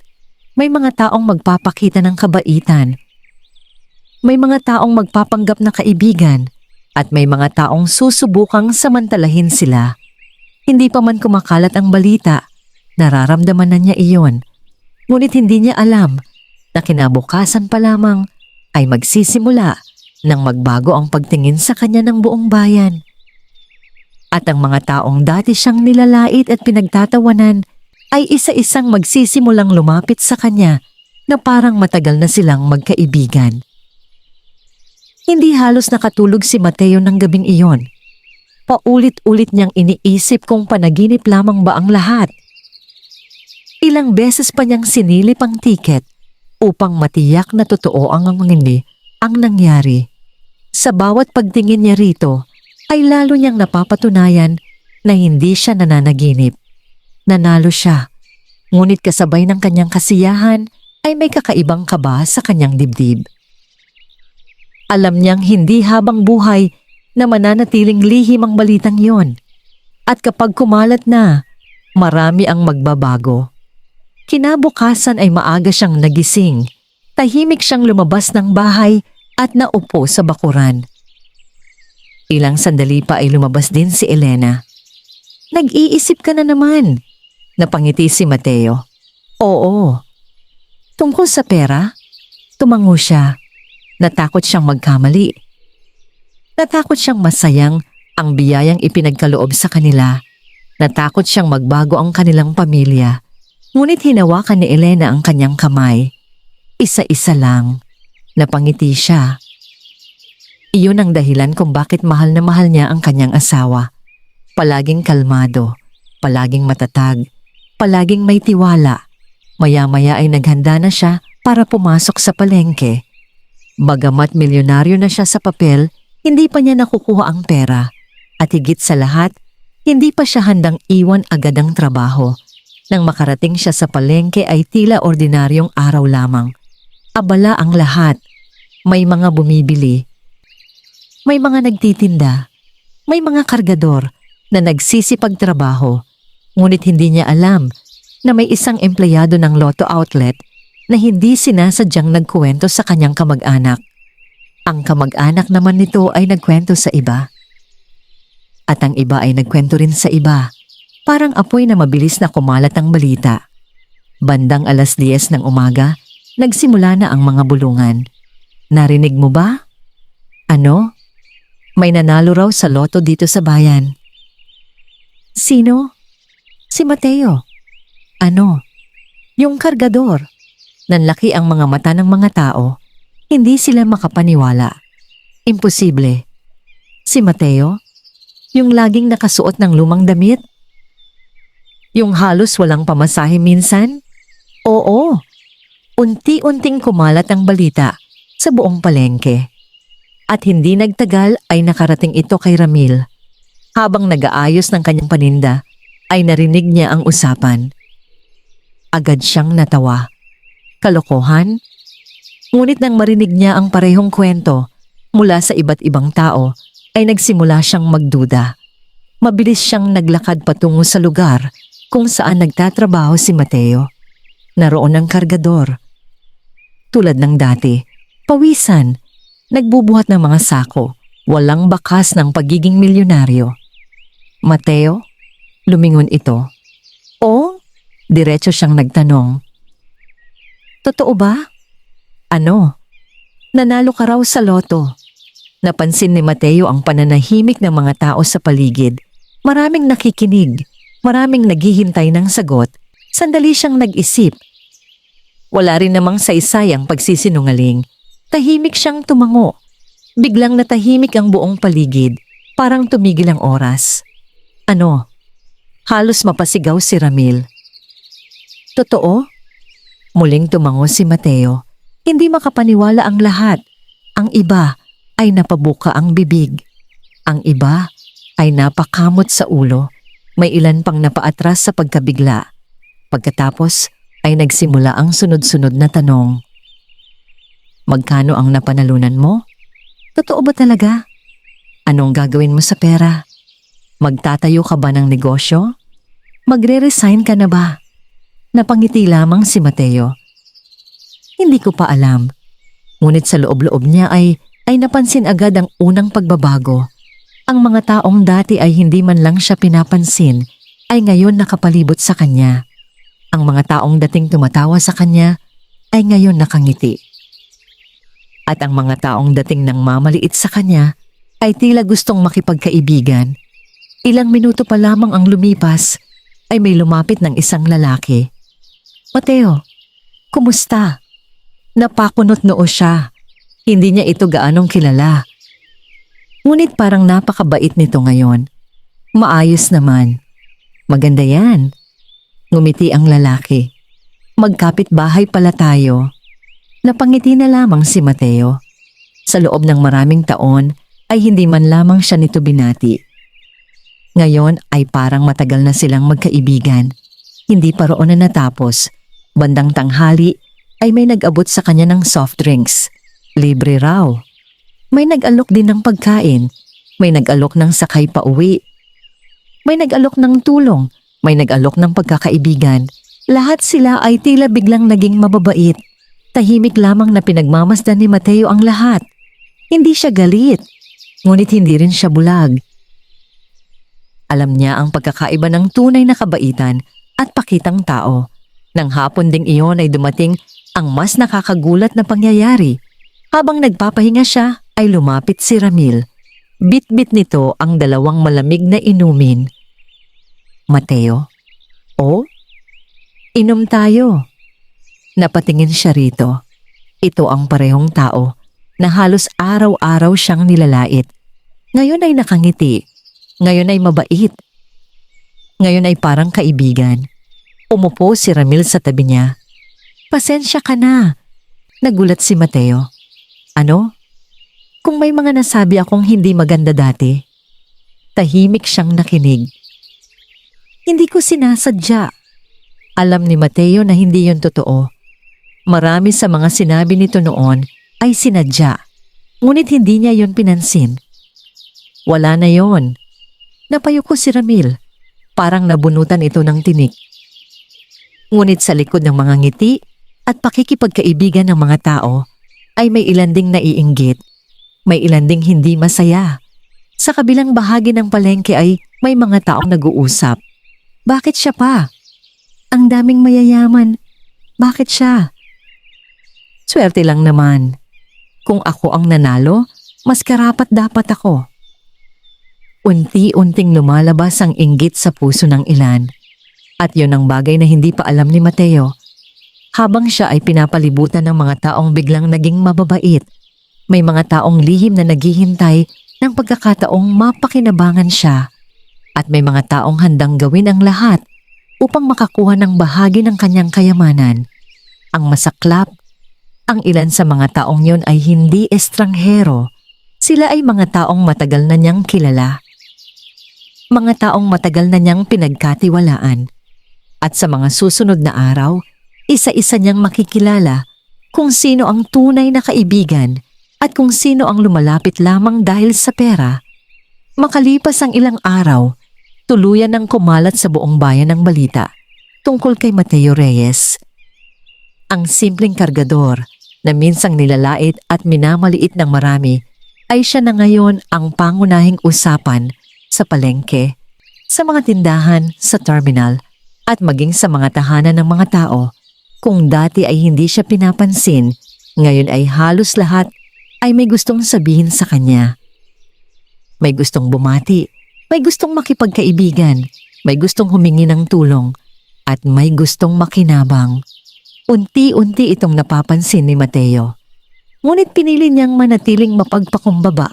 May mga taong magpapakita ng kabaitan. May mga taong magpapanggap na kaibigan. At may mga taong susubukang samantalahin sila. Hindi pa man kumakalat ang balita. Nararamdaman na niya iyon. Ngunit hindi niya alam na kinabukasan pa lamang ay magsisimula nang magbago ang pagtingin sa kanya ng buong bayan. At ang mga taong dati siyang nilalait at pinagtatawanan ay isa-isang magsisimulang lumapit sa kanya na parang matagal na silang magkaibigan. Hindi halos nakatulog si Mateo ng gabing iyon. Paulit-ulit niyang iniisip kung panaginip lamang ba ang lahat. Ilang beses pa niyang sinilip ang tiket upang matiyak na totoo ang nangyari. Sa bawat pagtingin niya rito ay lalo niyang napapatunayan na hindi siya nananaginip. Nanalo siya, ngunit kasabay ng kanyang kasiyahan ay may kakaibang kaba sa kanyang dibdib. Alam niyang hindi habang buhay na mananatiling lihim ang balitang yon. At kapag kumalat na, marami ang magbabago. Kinabukasan ay maaga siyang nagising. Tahimik siyang lumabas ng bahay at naupo sa bakuran. Ilang sandali pa ay lumabas din si Elena. Nag-iisip ka na naman. Napangiti si Mateo. Oo. Tungkol sa pera? Tumango siya. Natakot siyang magkamali. Natakot siyang masayang ang biyayang ipinagkaloob sa kanila. Natakot siyang magbago ang kanilang pamilya. Ngunit hinawakan ni Elena ang kanyang kamay. Isa-isa lang. Napangiti siya. Iyon ang dahilan kung bakit mahal na mahal niya ang kanyang asawa. Palaging kalmado, palaging matatag, palaging may tiwala. Maya-maya ay naghanda na siya para pumasok sa palengke. Bagamat milyonaryo na siya sa papel, hindi pa niya nakukuha ang pera. At higit sa lahat, hindi pa siya handang iwan agad ang trabaho. Nang makarating siya sa palengke ay tila ordinaryong araw lamang. Abala ang lahat. May mga bumibili. May mga nagtitinda. May mga kargador na nagsisipagtrabaho. Ngunit hindi niya alam na may isang empleyado ng Lotto Outlet na hindi sinasadyang nagkuwento sa kanyang kamag-anak. Ang kamag-anak naman nito ay nagkwento sa iba. At ang iba ay nagkwento rin sa iba. Parang apoy na mabilis na kumalat ang balita. Bandang 10:00 ng umaga, nagsimula na ang mga bulungan. Narinig mo ba? Ano? May nanalo raw sa loto dito sa bayan. Sino? Si Mateo. Ano? Yung kargador. Nanlaki ang mga mata ng mga tao. Hindi sila makapaniwala. Imposible. Si Mateo? Yung laging nakasuot ng lumang damit? Yung halos walang pamasahe minsan? Oo. Unti-unting kumalat ang balita sa buong palengke. At hindi nagtagal ay nakarating ito kay Ramil. Habang nag-aayos ng kanyang paninda, ay narinig niya ang usapan. Agad siyang natawa. Kalokohan? Ngunit nang marinig niya ang parehong kwento mula sa iba't ibang tao, ay nagsimula siyang magduda. Mabilis siyang naglakad patungo sa lugar kung saan nagtatrabaho si Mateo. Naroon ang kargador. tulad ng dati. Pawisan, nagbubuhat ng mga sako, walang bakas ng pagiging milyonaryo. Mateo, lumingon ito. O, diretso siyang nagtanong. Totoo ba? Ano? Nanalo ka raw sa loto. Napansin ni Mateo ang pananahimik ng mga tao sa paligid. Maraming nakikinig, maraming naghihintay ng sagot. Sandali siyang nag-isip. Wala rin namang saysay ang pagsisinungaling. Tahimik siyang tumango. Biglang natahimik ang buong paligid, parang tumigil ang oras. Ano? Halos mapasigaw si Ramil. Totoo? Muling tumango si Mateo. Hindi makapaniwala ang lahat. Ang iba ay napabuka ang bibig. Ang iba ay napakamot sa ulo. May ilan pang napaatras sa pagkabigla. Pagkatapos ay nagsimula ang sunod-sunod na tanong. Magkano ang napanalunan mo? Totoo ba talaga? Anong gagawin mo sa pera? Magtatayo ka ba ng negosyo? Magre-resign ka na ba? Napangiti lamang si Mateo. Hindi ko pa alam. Ngunit sa loob-loob niya ay napansin agad ang unang pagbabago. Ang mga taong dati ay hindi man lang siya pinapansin ay ngayon nakapalibot sa kanya. Ang mga taong dating tumatawa sa kanya ay ngayon nakangiti. At ang mga taong dating nang mamaliit sa kanya ay tila gustong makipagkaibigan. Ilang minuto pa lamang ang lumipas ay may lumapit ng isang lalaki. Mateo, kumusta? Napakunot noo siya. Hindi niya ito gaanong kilala. Ngunit parang napakabait nito ngayon. Maayos naman. Maganda yan. Ngumiti ang lalaki. Magkapit bahay pala tayo. Napangiti na lamang si Mateo. Sa loob ng maraming taon ay hindi man lamang siya nito binati. Ngayon ay parang matagal na silang magkaibigan. Hindi pa roon na natapos. Bandang tanghali ay may nag-abot sa kanya ng soft drinks. Libre raw. May nag-alok din ng pagkain. May nag-alok ng sakay pa uwi. May nag-alok ng tulong. May nag-alok ng pagkakaibigan. Lahat sila ay tila biglang naging mababait. Tahimik lamang na pinagmamasdan ni Mateo ang lahat. Hindi siya galit. Ngunit hindi rin siya bulag. Alam niya ang pagkakaiba ng tunay na kabaitan at pakitang tao. Nang hapon ding iyon ay dumating ang mas nakakagulat na pangyayari. Habang nagpapahinga siya ay lumapit si Ramil. Bit-bit nito ang dalawang malamig na inumin. Mateo? O? Inom tayo. Napatingin siya rito. Ito ang parehong tao na halos araw-araw siyang nilalait. Ngayon ay nakangiti. Ngayon ay mabait. Ngayon ay parang kaibigan. Umupo si Ramil sa tabi niya. Pasensya ka na. Nagulat si Mateo. Ano? Kung may mga nasabi akong hindi maganda dati. Tahimik siyang nakinig. Hindi ko sinasadya. Alam ni Mateo na hindi yun totoo. Marami sa mga sinabi nito noon ay sinadya. Ngunit hindi niya yun pinansin. Wala na yon. Napayuko si Ramil. Parang nabunutan ito ng tinik. Ngunit sa likod ng mga ngiti at pakikipagkaibigan ng mga tao ay may ilan ding naiinggit. May ilan ding hindi masaya. Sa kabilang bahagi ng palengke ay may mga taong nag-uusap. Bakit siya pa? Ang daming mayayaman. Bakit siya? Swerte lang naman. Kung ako ang nanalo, mas karapat dapat ako. Unti-unting lumalabas ang inggit sa puso ng ilan. At yun ang bagay na hindi pa alam ni Mateo. Habang siya ay pinapalibutan ng mga taong biglang naging mababait, may mga taong lihim na naghihintay ng pagkakataong mapakinabangan siya. At may mga taong handang gawin ang lahat upang makakuha ng bahagi ng kanyang kayamanan. Ang masaklap, ang ilan sa mga taong yon ay hindi estranghero. Sila ay mga taong matagal na niyang kilala. Mga taong matagal na niyang pinagkatiwalaan. At sa mga susunod na araw, isa-isa niyang makikilala kung sino ang tunay na kaibigan at kung sino ang lumalapit lamang dahil sa pera. Makalipas ang ilang araw, tuluyan ng kumalat sa buong bayan ang balita tungkol kay Mateo Reyes. Ang simpleng kargador na minsang nilalait at minamaliit ng marami, ay siya na ngayon ang pangunahing usapan sa palengke, sa mga tindahan, sa terminal, at maging sa mga tahanan ng mga tao. Kung dati ay hindi siya pinapansin, ngayon ay halos lahat ay may gustong sabihin sa kanya. May gustong bumati, may gustong makipagkaibigan, may gustong humingi ng tulong, at may gustong makinabang. Unti-unti itong napapansin ni Mateo. Ngunit pinili niyang manatiling mapagpakumbaba.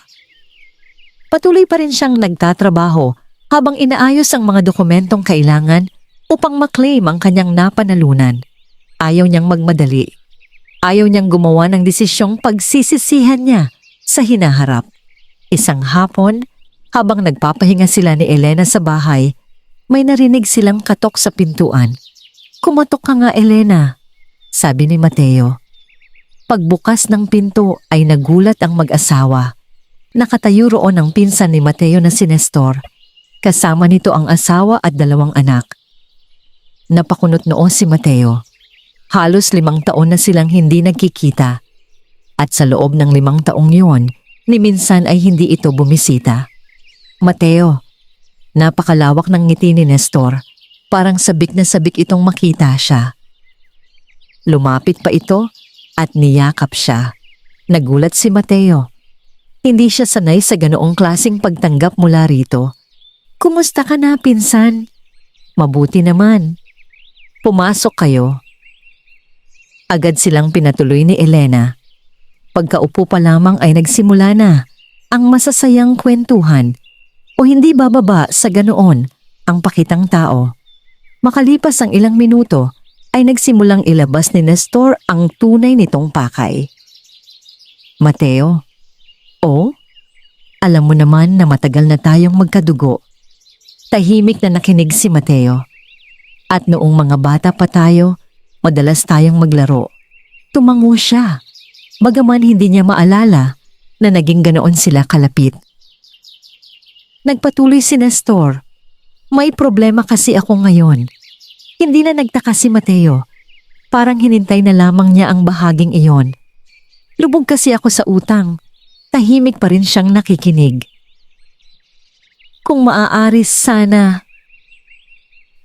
Patuloy pa rin siyang nagtatrabaho habang inaayos ang mga dokumentong kailangan upang maklaim ang kanyang napanalunan. Ayaw niyang magmadali. Ayaw niyang gumawa ng desisyong pagsisisihan niya sa hinaharap. Isang hapon, habang nagpapahinga sila ni Elena sa bahay, may narinig silang katok sa pintuan. "Kumatok ka nga, Elena," sabi ni Mateo. Pagbukas ng pinto ay nagulat ang mag-asawa. Nakatayo roon ang pinsan ni Mateo na si Nestor. Kasama nito ang asawa at 2 anak. Napakunot noo si Mateo. Halos 5 taon na silang hindi nagkikita. At sa loob ng 5 taong yun, ni minsan ay hindi ito bumisita. "Mateo," napakalawak ng ngiti ni Nestor. Parang sabik na sabik itong makita siya. Lumapit pa ito at niyakap siya. Nagulat si Mateo. Hindi siya sanay sa ganoong klaseng pagtanggap mula rito. "Kumusta ka na, pinsan?" "Mabuti naman." "Pumasok kayo." Agad silang pinatuloy ni Elena. Pagkaupo pa lamang ay nagsimula na ang masasayang kwentuhan o hindi bababa sa ganoon ang pakitang tao. Makalipas ang ilang minuto ay nagsimulang ilabas ni Nestor ang tunay nitong pakay. "Mateo, alam mo naman na matagal na tayong magkadugo." Tahimik na nakinig si Mateo. "At noong mga bata pa tayo, madalas tayong maglaro." Tumango siya, bagaman hindi niya maalala na naging ganoon sila kalapit. Nagpatuloy si Nestor. "May problema kasi ako ngayon." Hindi na nagtaka si Mateo. Parang hinintay na lamang niya ang bahaging iyon. "Lubog kasi ako sa utang." Tahimik pa rin siyang nakikinig. "Kung maaari sana..."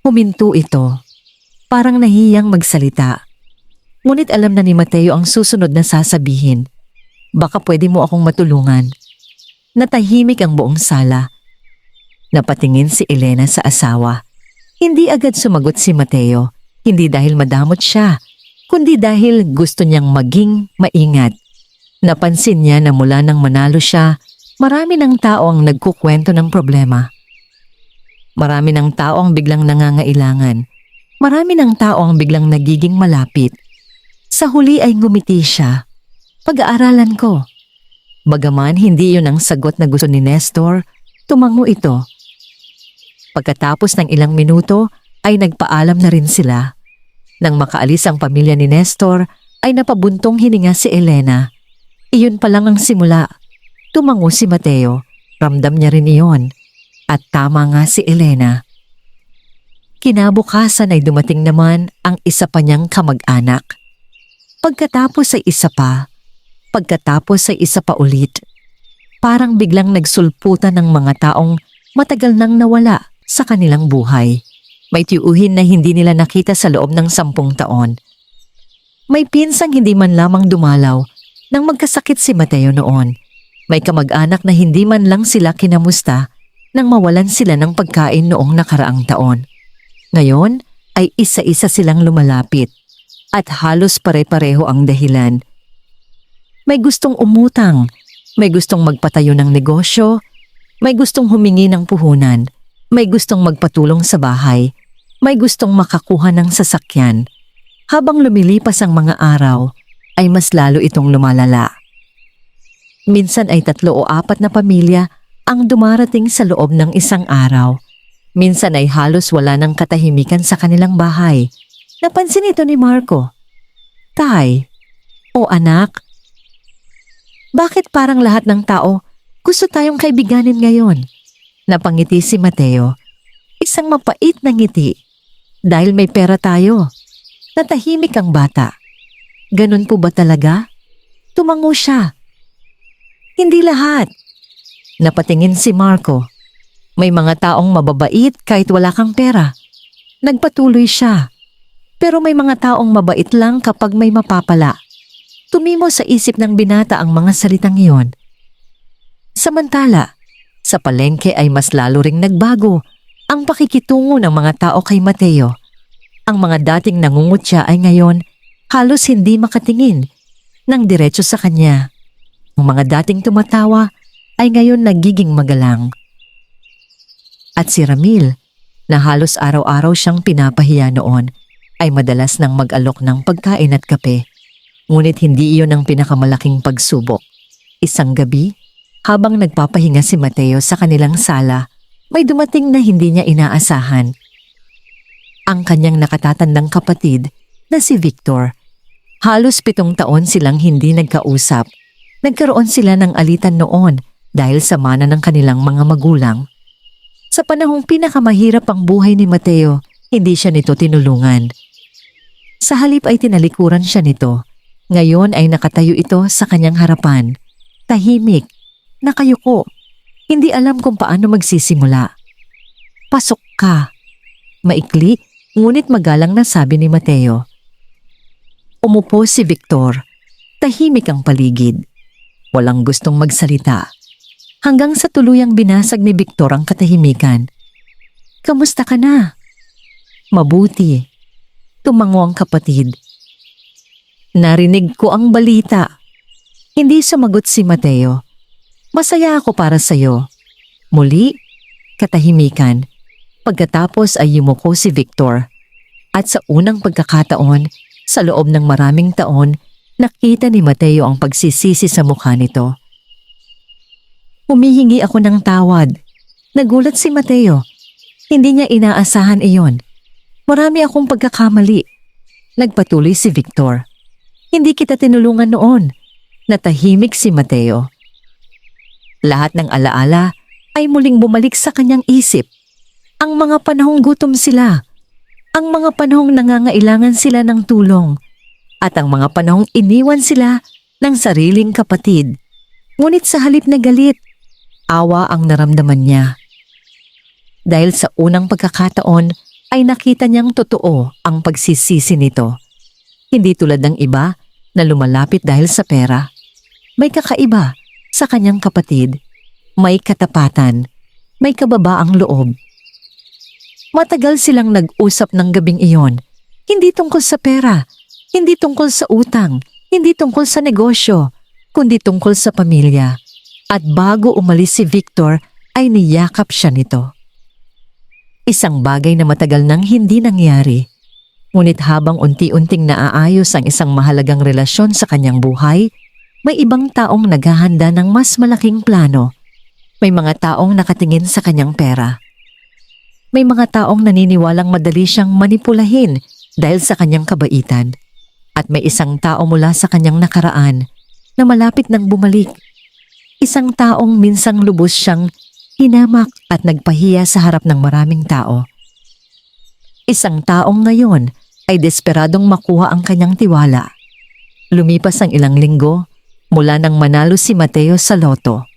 Huminto ito. Parang nahiyang magsalita. Ngunit alam na ni Mateo ang susunod na sasabihin. "Baka pwede mo akong matulungan." Natahimik ang buong sala. Napatingin si Elena sa asawa. Hindi agad sumagot si Mateo. Hindi dahil madamot siya, kundi dahil gusto niyang maging maingat. Napansin niya na mula nang manalo siya, marami ng tao ang nagkukwento ng problema. Marami ng tao ang biglang nangangailangan. Marami ng tao ang biglang nagiging malapit. Sa huli ay ngumiti siya. "Pag-aaralan ko." Bagaman hindi yun ang sagot na gusto ni Nestor, tumango ito. Pagkatapos ng ilang minuto ay nagpaalam na rin sila. Nang makaalis ang pamilya ni Nestor ay napabuntong hininga si Elena. Iyon pa lang ang simula. Tumango si Mateo. Ramdam niya rin iyon. At tama nga si Elena. Kinabukasan ay dumating naman ang isa pa niyang kamag-anak. Pagkatapos ay isa pa. Pagkatapos ay isa pa ulit. Parang biglang nagsulputan ng mga taong matagal nang nawala sa kanilang buhay. May tiyuhin na hindi nila nakita sa loob ng 10 taon. May pinsang hindi man lamang dumalaw nang magkasakit si Mateo noon. May kamag-anak na hindi man lang sila kinamusta nang mawalan sila ng pagkain noong nakaraang taon. Ngayon ay isa-isa silang lumalapit at halos pare-pareho ang dahilan. May gustong umutang, may gustong magpatayo ng negosyo, may gustong humingi ng puhunan, may gustong magpatulong sa bahay, may gustong makakuha ng sasakyan. Habang lumilipas ang mga araw, ay mas lalo itong lumalala. Minsan ay 3 o 4 na pamilya ang dumarating sa loob ng isang araw. Minsan ay halos wala ng katahimikan sa kanilang bahay. Napansin ito ni Marco. "Tay, o anak, bakit parang lahat ng tao gusto tayong kaibiganin ngayon?" Napangiti si Mateo. Isang mapait na ngiti. "Dahil may pera tayo." Natahimik ang bata. "Ganun po ba talaga?" Tumango siya. Hindi lahat. Napatingin si Marco. May mga taong mababait kahit wala kang pera. Nagpatuloy siya. Pero may mga taong mabait lang kapag may mapapala. Tumimo sa isip ng binata ang mga salitang iyon. Samantala, sa palengke ay mas lalo ring nagbago ang pakikitungo ng mga tao kay Mateo. Ang mga dating nangungutya ay ngayon halos hindi makatingin ng diretso sa kanya. Ang mga dating tumatawa ay ngayon nagiging magalang. At si Ramil, na halos araw-araw siyang pinapahiya noon, ay madalas nang mag-alok ng pagkain at kape. Ngunit hindi iyon ang pinakamalaking pagsubok. Isang gabi, habang nagpapahinga si Mateo sa kanilang sala, may dumating na hindi niya inaasahan. Ang kanyang nakatatandang kapatid na si Victor. Halos 7 taon silang hindi nagkausap. Nagkaroon sila ng alitan noon dahil sa mana ng kanilang mga magulang. Sa panahong pinakamahirap ang buhay ni Mateo, hindi siya nito tinulungan. Sa halip ay tinalikuran siya nito. Ngayon ay nakatayo ito sa kanyang harapan. Tahimik, nakayuko. Hindi alam kung paano magsisimula. Pasok ka. Maikli, ngunit magalang na sabi ni Mateo. Umupo si Victor. Tahimik ang paligid. Walang gustong magsalita. Hanggang sa tuluyang binasag ni Victor ang katahimikan. Kamusta ka na? Mabuti. Tumango ang kapatid. Narinig ko ang balita. Hindi sumagot si Mateo. Masaya ako para sa'yo. Muli, katahimikan. Pagkatapos ay yumuko si Victor. At sa unang pagkakataon, sa loob ng maraming taon, nakita ni Mateo ang pagsisisi sa mukha nito. Humihingi ako ng tawad. Nagulat si Mateo. Hindi niya inaasahan iyon. Marami akong pagkakamali. Nagpatuloy si Victor. Hindi kita tinulungan noon. Natahimik si Mateo. Lahat ng alaala ay muling bumalik sa kanyang isip. Ang mga panahong gutom sila. Ang mga panahong nangangailangan sila ng tulong. At ang mga panahong iniwan sila ng sariling kapatid. Ngunit sa halip na galit, awa ang naramdaman niya. Dahil sa unang pagkakataon ay nakita niyang totoo ang pagsisisi nito. Hindi tulad ng iba na lumalapit dahil sa pera. May kakaiba sa kanyang kapatid. May katapatan. May kababaang loob. Matagal silang nag-usap ng gabing iyon. Hindi tungkol sa pera. Hindi tungkol sa utang. Hindi tungkol sa negosyo. Kundi tungkol sa pamilya. At bago umalis si Victor ay niyakap siya nito. Isang bagay na matagal nang hindi nangyari. Ngunit habang unti-unting naaayos ang isang mahalagang relasyon sa kanyang buhay, may ibang taong naghahanda ng mas malaking plano. May mga taong nakatingin sa kanyang pera. May mga taong naniniwalang madali siyang manipulahin dahil sa kanyang kabaitan. At may isang tao mula sa kanyang nakaraan na malapit nang bumalik. Isang taong minsang lubos siyang hinamak at nagpahiya sa harap ng maraming tao. Isang taong ngayon ay desperadong makuha ang kanyang tiwala. Lumipas ang ilang linggo mula nang manalo si Mateo sa loto.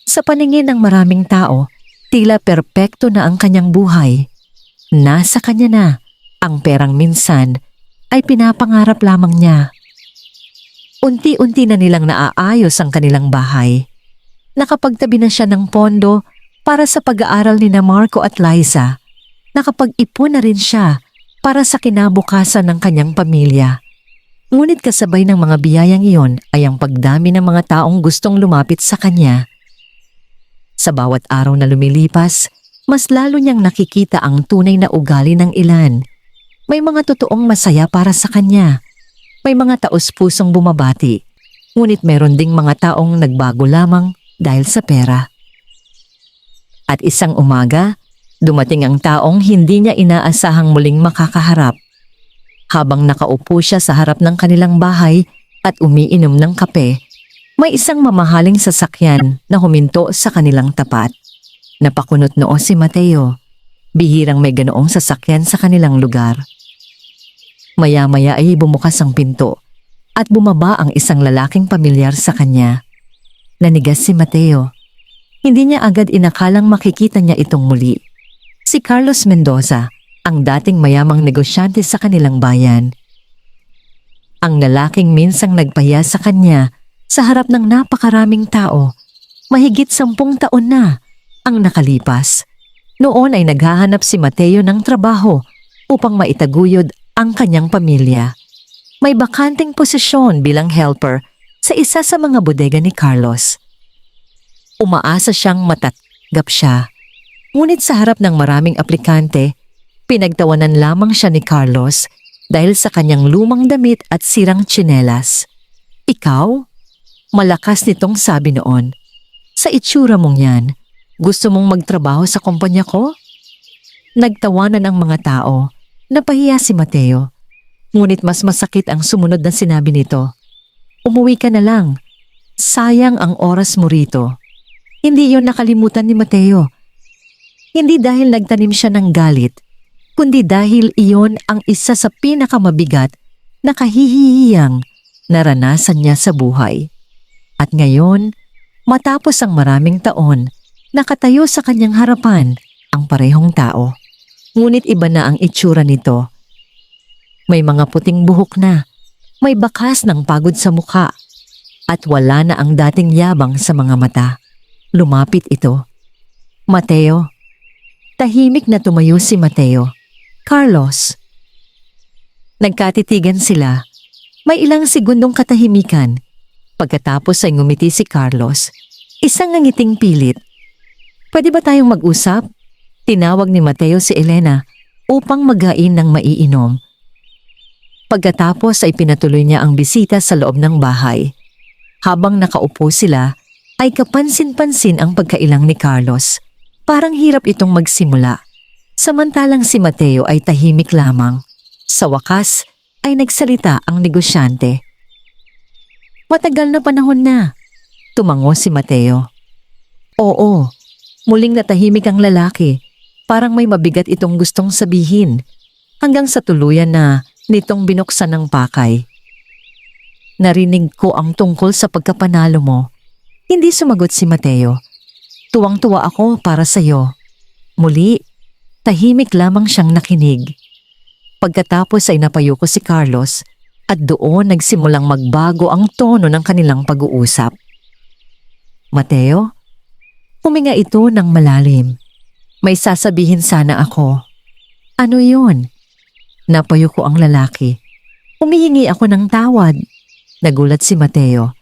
Sa paningin ng maraming tao, tila perpekto na ang kanyang buhay. Nasa kanya na ang perang minsan ay pinapangarap lamang niya. Unti-unti na nilang naaayos ang kanilang bahay. Nakapagtabi na siya ng pondo para sa pag-aaral ni Marco at Liza. Nakapag-ipon na rin siya para sa kinabukasan ng kanyang pamilya. Ngunit kasabay ng mga biyayang iyon ay ang pagdami ng mga taong gustong lumapit sa kanya. Sa bawat araw na lumilipas, mas lalo niyang nakikita ang tunay na ugali ng ilan. May mga totoong masaya para sa kanya. May mga taos-pusong bumabati. Ngunit meron ding mga taong nagbago lamang dahil sa pera. At isang umaga, dumating ang taong hindi niya inaasahang muling makakaharap. Habang nakaupo siya sa harap ng kanilang bahay at umiinom ng kape, may isang mamahaling sasakyan na huminto sa kanilang tapat. Napakunot noo si Mateo. Bihirang may ganoong sasakyan sa kanilang lugar. Maya-maya ay bumukas ang pinto at bumaba ang isang lalaking pamilyar sa kanya. Nanigas si Mateo. Hindi niya agad inakalang makikita niya itong muli. Si Carlos Mendoza, ang dating mayamang negosyante sa kanilang bayan. Ang lalaking minsang nagpahiya sa kanya sa harap ng napakaraming tao, mahigit 10 taon na ang nakalipas. Noon ay naghahanap si Mateo ng trabaho upang maitaguyod ang kanyang pamilya. May bakanting posisyon bilang helper sa isa sa mga bodega ni Carlos. Umaasa siyang matatanggap siya. Ngunit sa harap ng maraming aplikante, pinagtawanan lamang siya ni Carlos dahil sa kanyang lumang damit at sirang tsinelas. Ikaw? Malakas nitong sabi noon. Sa itsura mong yan, gusto mong magtrabaho sa kumpanya ko? Nagtawanan ang mga tao. Napahiya si Mateo. Ngunit mas masakit ang sumunod na sinabi nito. Umuwi ka na lang. Sayang ang oras mo rito. Hindi yon nakalimutan ni Mateo. Hindi dahil nagtanim siya ng galit, kundi dahil iyon ang isa sa pinakamabigat na kahihiyang naranasan niya sa buhay. At ngayon, matapos ang maraming taon, nakatayo sa kanyang harapan ang parehong tao. Ngunit iba na ang itsura nito. May mga puting buhok na, may bakas ng pagod sa mukha, at wala na ang dating yabang sa mga mata. Lumapit ito. Mateo. Tahimik na tumayo si Mateo. Carlos. Nagkatitigan sila. May ilang segundong katahimikan. Pagkatapos ay ngumiti si Carlos. Isang ngangiting pilit. Pwede ba tayong mag-usap? Tinawag ni Mateo si Elena upang maghain ng maiinom. Pagkatapos ay pinatuloy niya ang bisita sa loob ng bahay. Habang nakaupo sila, ay kapansin-pansin ang pagkailang ni Carlos. Parang hirap itong magsimula. Samantalang si Mateo ay tahimik lamang. Sa wakas ay nagsalita ang negosyante. Matagal na panahon na. Tumango si Mateo. Oo, muling natahimik ang lalaki. Parang may mabigat itong gustong sabihin. Hanggang sa tuluyan na nitong binuksan ng pakay. Narinig ko ang tungkol sa pagkapanalo mo. Hindi sumagot si Mateo. Tuwang-tuwa ako para sa iyo. Muli, tahimik lamang siyang nakinig. Pagkatapos ay napayuko si Carlos at doon nagsimulang magbago ang tono ng kanilang pag-uusap. Mateo, huminga ito ng malalim. May sasabihin sana ako. Ano yun? Napayuko ang lalaki. Humihingi ako ng tawad. Nagulat si Mateo.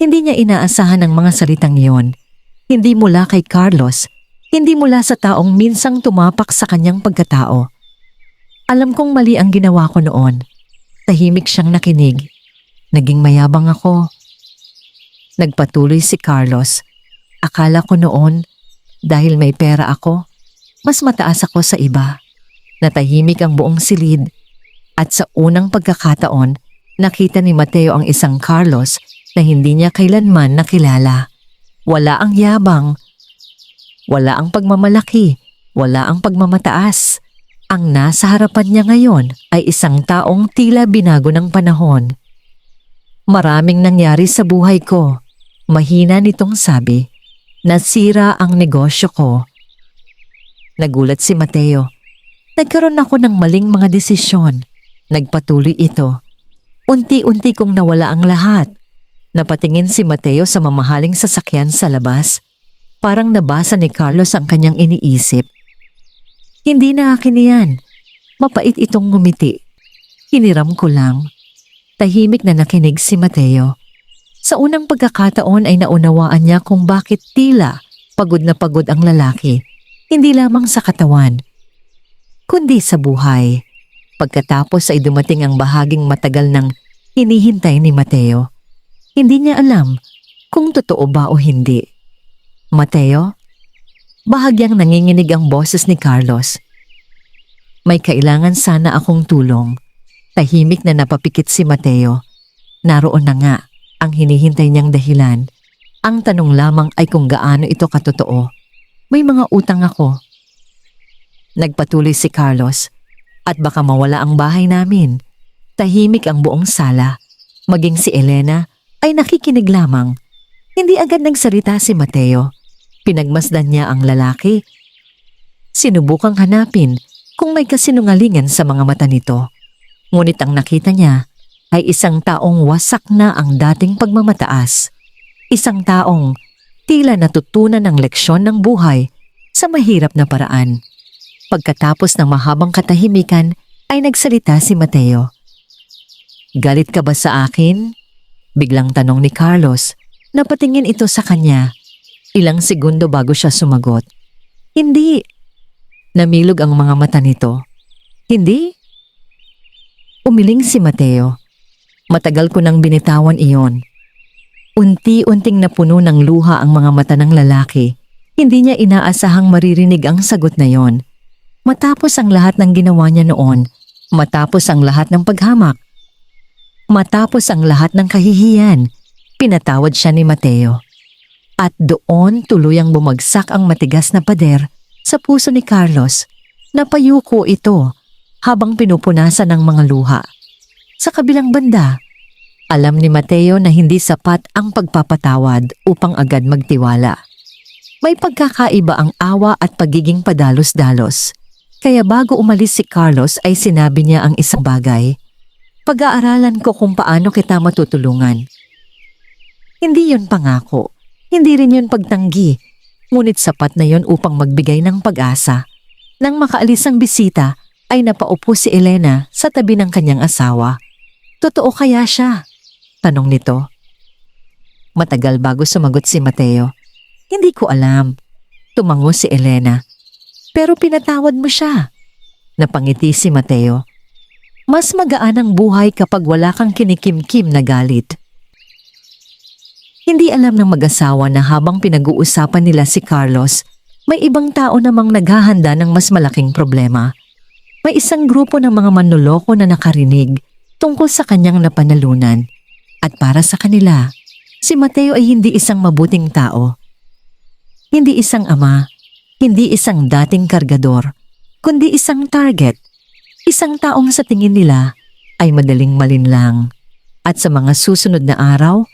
Hindi niya inaasahan ang mga salitang iyon. Hindi mula kay Carlos, hindi mula sa taong minsang tumapak sa kanyang pagkatao. Alam kong mali ang ginawa ko noon. Tahimik siyang nakinig. Naging mayabang ako. Nagpatuloy si Carlos. Akala ko noon, dahil may pera ako, mas mataas ako sa iba. Natahimik ang buong silid. At sa unang pagkakataon, nakita ni Mateo ang isang Carlos na hindi niya kailanman nakilala. Wala ang yabang, wala ang pagmamalaki, wala ang pagmamataas. Ang nasa harapan niya ngayon ay isang taong tila binago ng panahon. Maraming nangyari sa buhay ko. Mahina nitong sabi. Nasira ang negosyo ko. Nagulat si Mateo. Nagkaroon ako ng maling mga desisyon. Nagpatuloy ito. Unti-unti kong nawala ang lahat. Napatingin si Mateo sa mamahaling sasakyan sa labas. Parang nabasa ni Carlos ang kanyang iniisip. Hindi na akin yan. Mapait itong ngumiti. Hiniram ko lang. Tahimik na nakinig si Mateo. Sa unang pagkakataon ay naunawaan niya kung bakit tila pagod na pagod ang lalaki. Hindi lamang sa katawan, kundi sa buhay. Pagkatapos ay dumating ang bahaging matagal nang hinihintay ni Mateo. Hindi niya alam kung totoo ba o hindi. Mateo? Bahagyang nanginginig ang boses ni Carlos. May kailangan sana akong tulong. Tahimik na napapikit si Mateo. Naroon na nga ang hinihintay niyang dahilan. Ang tanong lamang ay kung gaano ito katotoo. May mga utang ako. Nagpatuloy si Carlos. At baka mawala ang bahay namin. Tahimik ang buong sala. Maging si Elena ay nakikinig lamang. Hindi agad nagsalita si Mateo. Pinagmasdan niya ang lalaki. Sinubukang hanapin kung may kasinungalingan sa mga mata nito. Ngunit ang nakita niya ay isang taong wasak na ang dating pagmamataas. Isang taong tila natutunan ng leksyon ng buhay sa mahirap na paraan. Pagkatapos ng mahabang katahimikan ay nagsalita si Mateo. "Galit ka ba sa akin?" Biglang tanong ni Carlos. Napatingin ito sa kanya. Ilang segundo bago siya sumagot. "Hindi." Namilog ang mga mata nito. "Hindi?" Umiling si Mateo. "Matagal ko nang binitawan iyon." Unti-unting napuno ng luha ang mga mata ng lalaki. Hindi niya inaasahang maririnig ang sagot na yon. Matapos ang lahat ng ginawa niya noon, matapos ang lahat ng paghamak, matapos ang lahat ng kahihiyan, pinatawad siya ni Mateo. At doon tuluyang bumagsak ang matigas na pader sa puso ni Carlos. Napayuko ito habang pinupunasan ng mga luha. Sa kabilang banda, alam ni Mateo na hindi sapat ang pagpapatawad upang agad magtiwala. May pagkakaiba ang awa at pagiging padalos-dalos. Kaya bago umalis si Carlos ay sinabi niya ang isang bagay. "Pag-aaralan ko kung paano kita matutulungan." Hindi yun pangako. Hindi rin yun pagtanggi. Ngunit sapat na yun upang magbigay ng pag-asa. Nang makaalis ang bisita, ay napaupo si Elena sa tabi ng kanyang asawa. "Totoo kaya siya?" tanong nito. Matagal bago sumagot si Mateo. "Hindi ko alam." Tumango si Elena. "Pero pinatawad mo siya." Napangiti si Mateo. Mas magaan ang buhay kapag wala kang kinikimkim na galit. Hindi alam ng mag-asawa na habang pinag-uusapan nila si Carlos, may ibang tao namang naghahanda ng mas malaking problema. May isang grupo ng mga manloloko na nakarinig tungkol sa kanyang napanalunan. At para sa kanila, si Mateo ay hindi isang mabuting tao. Hindi isang ama, hindi isang dating kargador, kundi isang target. Isang taong sa tingin nila ay madaling malinlang. At sa mga susunod na araw,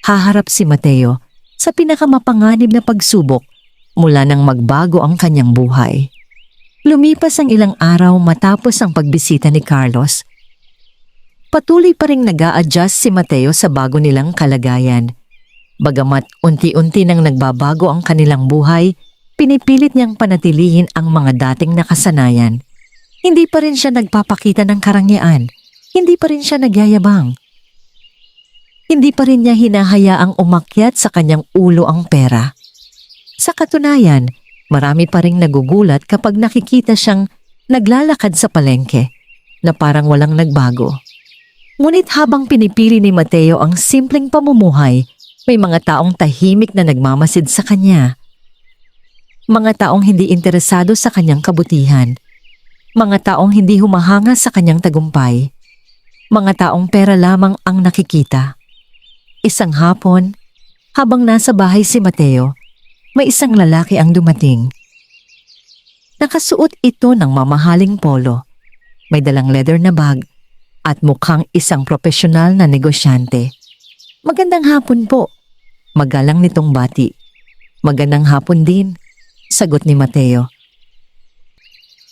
haharap si Mateo sa pinakamapanganib na pagsubok mula nang magbago ang kanyang buhay. Lumipas ang ilang araw matapos ang pagbisita ni Carlos. Patuloy pa ring nag-a-adjust si Mateo sa bago nilang kalagayan. Bagamat unti-unti nang nagbabago ang kanilang buhay, pinipilit niyang panatilihin ang mga dating nakasanayan. Hindi pa rin siya nagpapakita ng karangyaan. Hindi pa rin siya nagyayabang. Hindi pa rin niya hinahayaang umakyat sa kanyang ulo ang pera. Sa katunayan, marami pa ring nagugulat kapag nakikita siyang naglalakad sa palengke na parang walang nagbago. Ngunit habang pinipili ni Mateo ang simpleng pamumuhay, may mga taong tahimik na nagmamasid sa kanya. Mga taong hindi interesado sa kanyang kabutihan. Mga taong hindi humahanga sa kanyang tagumpay. Mga taong pera lamang ang nakikita. Isang hapon, habang nasa bahay si Mateo, may isang lalaki ang dumating. Nakasuot ito ng mamahaling polo. May dalang leather na bag at mukhang isang profesional na negosyante. "Magandang hapon po." Magalang nitong bati. "Magandang hapon din," sagot ni Mateo.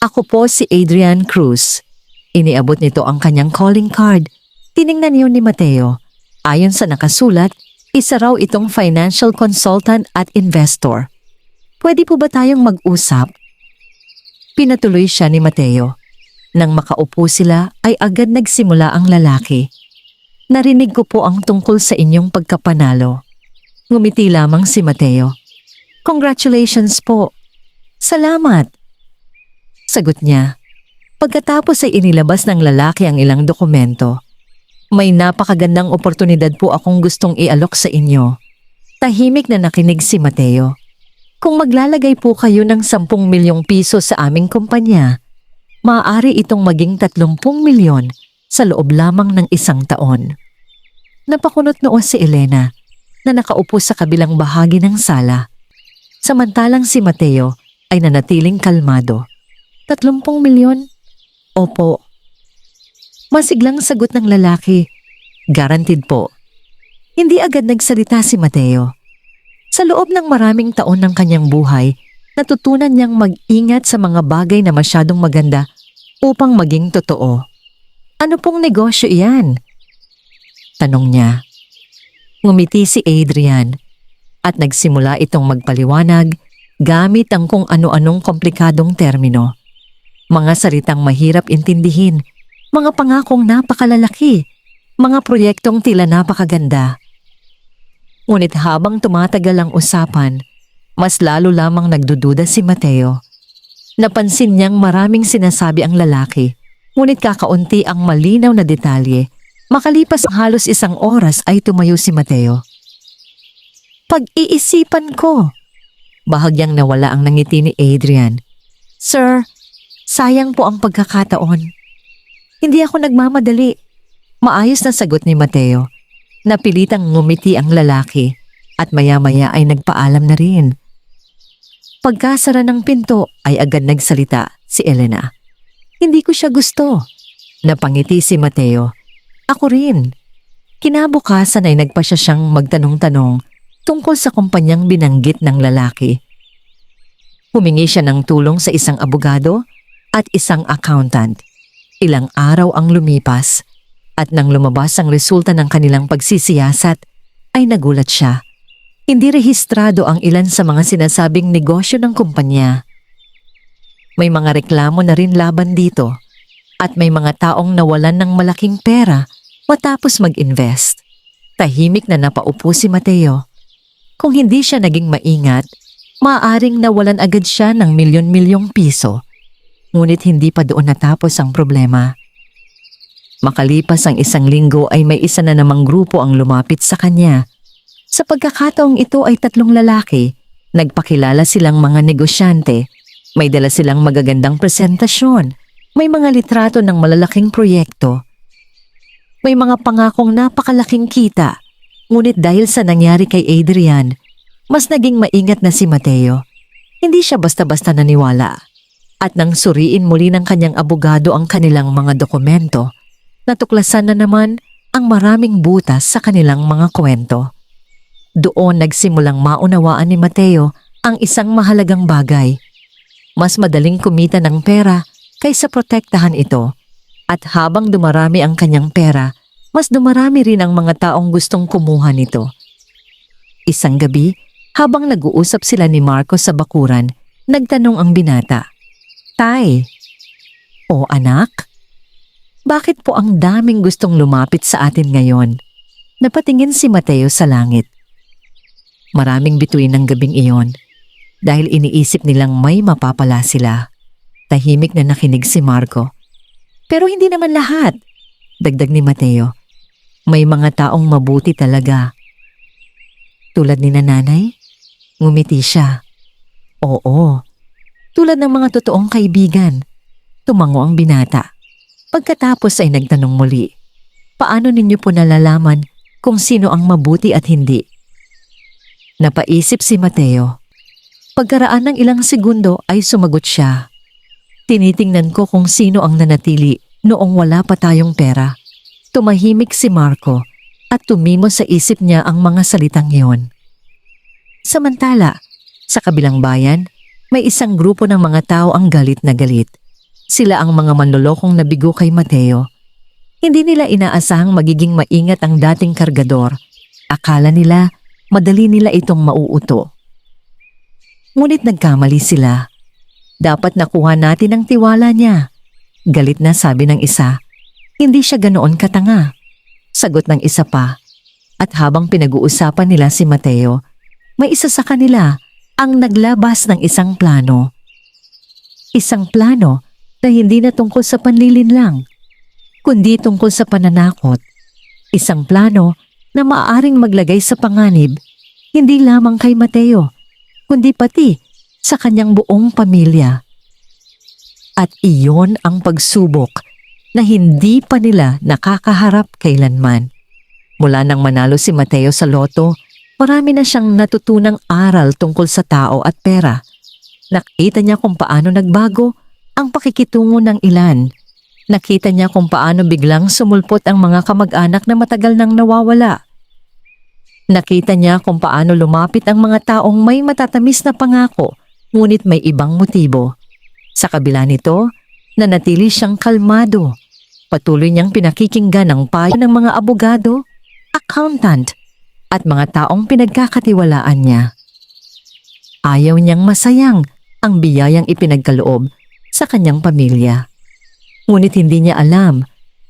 "Ako po si Adrian Cruz." Iniabot nito ang kanyang calling card. Tiningnan niyo ni Mateo. Ayon sa nakasulat, isa raw itong financial consultant at investor. "Pwede po ba tayong mag-usap?" Pinatuloy siya ni Mateo. Nang makaupo sila ay agad nagsimula ang lalaki. "Narinig ko po ang tungkol sa inyong pagkapanalo." Ngumiti lamang si Mateo. "Congratulations po." "Salamat," sagot niya. Pagkatapos ay inilabas ng lalaki ang ilang dokumento. "May napakagandang oportunidad po akong gustong ialok sa inyo." Tahimik na nakinig si Mateo. "Kung maglalagay po kayo ng 10 milyong piso sa aming kumpanya, maaari itong maging 30 milyon sa loob lamang ng 1 taon. Napakunot noo si Elena na nakaupo sa kabilang bahagi ng sala. Samantalang si Mateo ay nanatiling kalmado. 30 milyon? Opo. Masiglang sagot ng lalaki. Guaranteed po. Hindi agad nagsalita si Mateo. Sa loob ng maraming taon ng kanyang buhay, natutunan niyang mag-ingat sa mga bagay na masyadong maganda upang maging totoo. Ano pong negosyo iyan? Tanong niya. Ngumiti si Adrian at nagsimula itong magpaliwanag gamit ang kung ano-anong komplikadong termino. Mga salitang mahirap intindihin, mga pangakong napakalalaki, mga proyektong tila napakaganda. Ngunit habang tumatagal ang usapan, mas lalo lamang nagdududa si Mateo. Napansin niyang maraming sinasabi ang lalaki, ngunit kakaunti ang malinaw na detalye. Makalipas ang halos 1 oras ay tumayo si Mateo. Pag-iisipan ko. Bahagyang nawala ang nangiti ni Adrian. Sir, sayang po ang pagkakataon. Hindi ako nagmamadali. Maayos na sagot ni Mateo. Napilitang ngumiti ang lalaki at maya-maya ay nagpaalam na rin. Pagkasara ng pinto ay agad nagsalita si Elena. Hindi ko siya gusto. Napangiti si Mateo. Ako rin. Kinabukasan ay nagpasya siyang magtanong-tanong tungkol sa kumpanyang binanggit ng lalaki. Humingi siya ng tulong sa isang abogado at isang accountant. Ilang araw ang lumipas at nang lumabas ang resulta ng kanilang pagsisiyasat ay nagulat siya. Hindi rehistrado ang ilan sa mga sinasabing negosyo ng kumpanya. May mga reklamo na rin laban dito at may mga taong nawalan ng malaking pera matapos mag-invest. Tahimik na napaupo si Mateo. Kung hindi siya naging maingat, maaaring nawalan agad siya ng milyon-milyong piso. Ngunit hindi pa doon natapos ang problema. Makalipas ang 1 linggo ay may isa na namang grupo ang lumapit sa kanya. Sa pagkakataong ito ay 3 lalaki. Nagpakilala silang mga negosyante. May dala silang magagandang presentasyon. May mga litrato ng malalaking proyekto. May mga pangakong napakalaking kita. Ngunit dahil sa nangyari kay Adrian, mas naging maingat na si Mateo. Hindi siya basta-basta naniwala. At nang suriin muli ng kanyang abogado ang kanilang mga dokumento, natuklasan na naman ang maraming butas sa kanilang mga kwento. Doon nagsimulang maunawaan ni Mateo ang isang mahalagang bagay. Mas madaling kumita ng pera kaysa protektahan ito. At habang dumarami ang kanyang pera, mas dumarami rin ang mga taong gustong kumuha nito. Isang gabi, habang nag-uusap sila ni Marco sa bakuran, nagtanong ang binata. Tay, o anak, bakit po ang daming gustong lumapit sa atin ngayon? Napatingin si Mateo sa langit. Maraming bituin ng gabing iyon dahil iniisip nilang may mapapala sila. Tahimik na nakinig si Marco. Pero hindi naman lahat, dagdag ni Mateo. May mga taong mabuti talaga. Tulad ni nanay? Ngumiti siya. Oo. Tulad ng mga totoong kaibigan. Tumango ang binata. Pagkatapos ay nagtanong muli. Paano ninyo po nalalaman kung sino ang mabuti at hindi? Napaisip si Mateo. Pagkaraan ng ilang segundo ay sumagot siya. Tinitingnan ko kung sino ang nanatili noong wala pa tayong pera. Tumahimik si Marco at tumimos sa isip niya ang mga salitang iyon. Samantala, sa kabilang bayan, may isang grupo ng mga tao ang galit na galit. Sila ang mga manlolokong nabigo kay Mateo. Hindi nila inaasahang magiging maingat ang dating kargador. Akala nila, madali nila itong mauuto. Ngunit nagkamali sila. Dapat nakuha natin ang tiwala niya. Galit na sabi ng isa. Hindi siya ganoon katanga. Sagot ng isa pa. At habang pinag-uusapan nila si Mateo, may isa sa kanila ang naglabas ng isang plano. Isang plano na hindi na tungkol sa panlilin lang, kundi tungkol sa pananakot. Isang plano na maaaring maglagay sa panganib hindi lamang kay Mateo, kundi pati sa kanyang buong pamilya. At iyon ang pagsubok na hindi pa nila nakakaharap kailanman. Mula nang manalo si Mateo sa loto, marami na siyang natutunang aral tungkol sa tao at pera. Nakita niya kung paano nagbago ang pakikitungo ng ilan. Nakita niya kung paano biglang sumulpot ang mga kamag-anak na matagal nang nawawala. Nakita niya kung paano lumapit ang mga taong may matatamis na pangako ngunit may ibang motibo. Sa kabila nito, nanatili siyang kalmado. Patuloy niyang pinakikinggan ang payo ng mga abogado, accountant at mga taong pinagkakatiwalaan niya. Ayaw niyang masayang ang biyayang ipinagkaloob sa kanyang pamilya. Ngunit hindi niya alam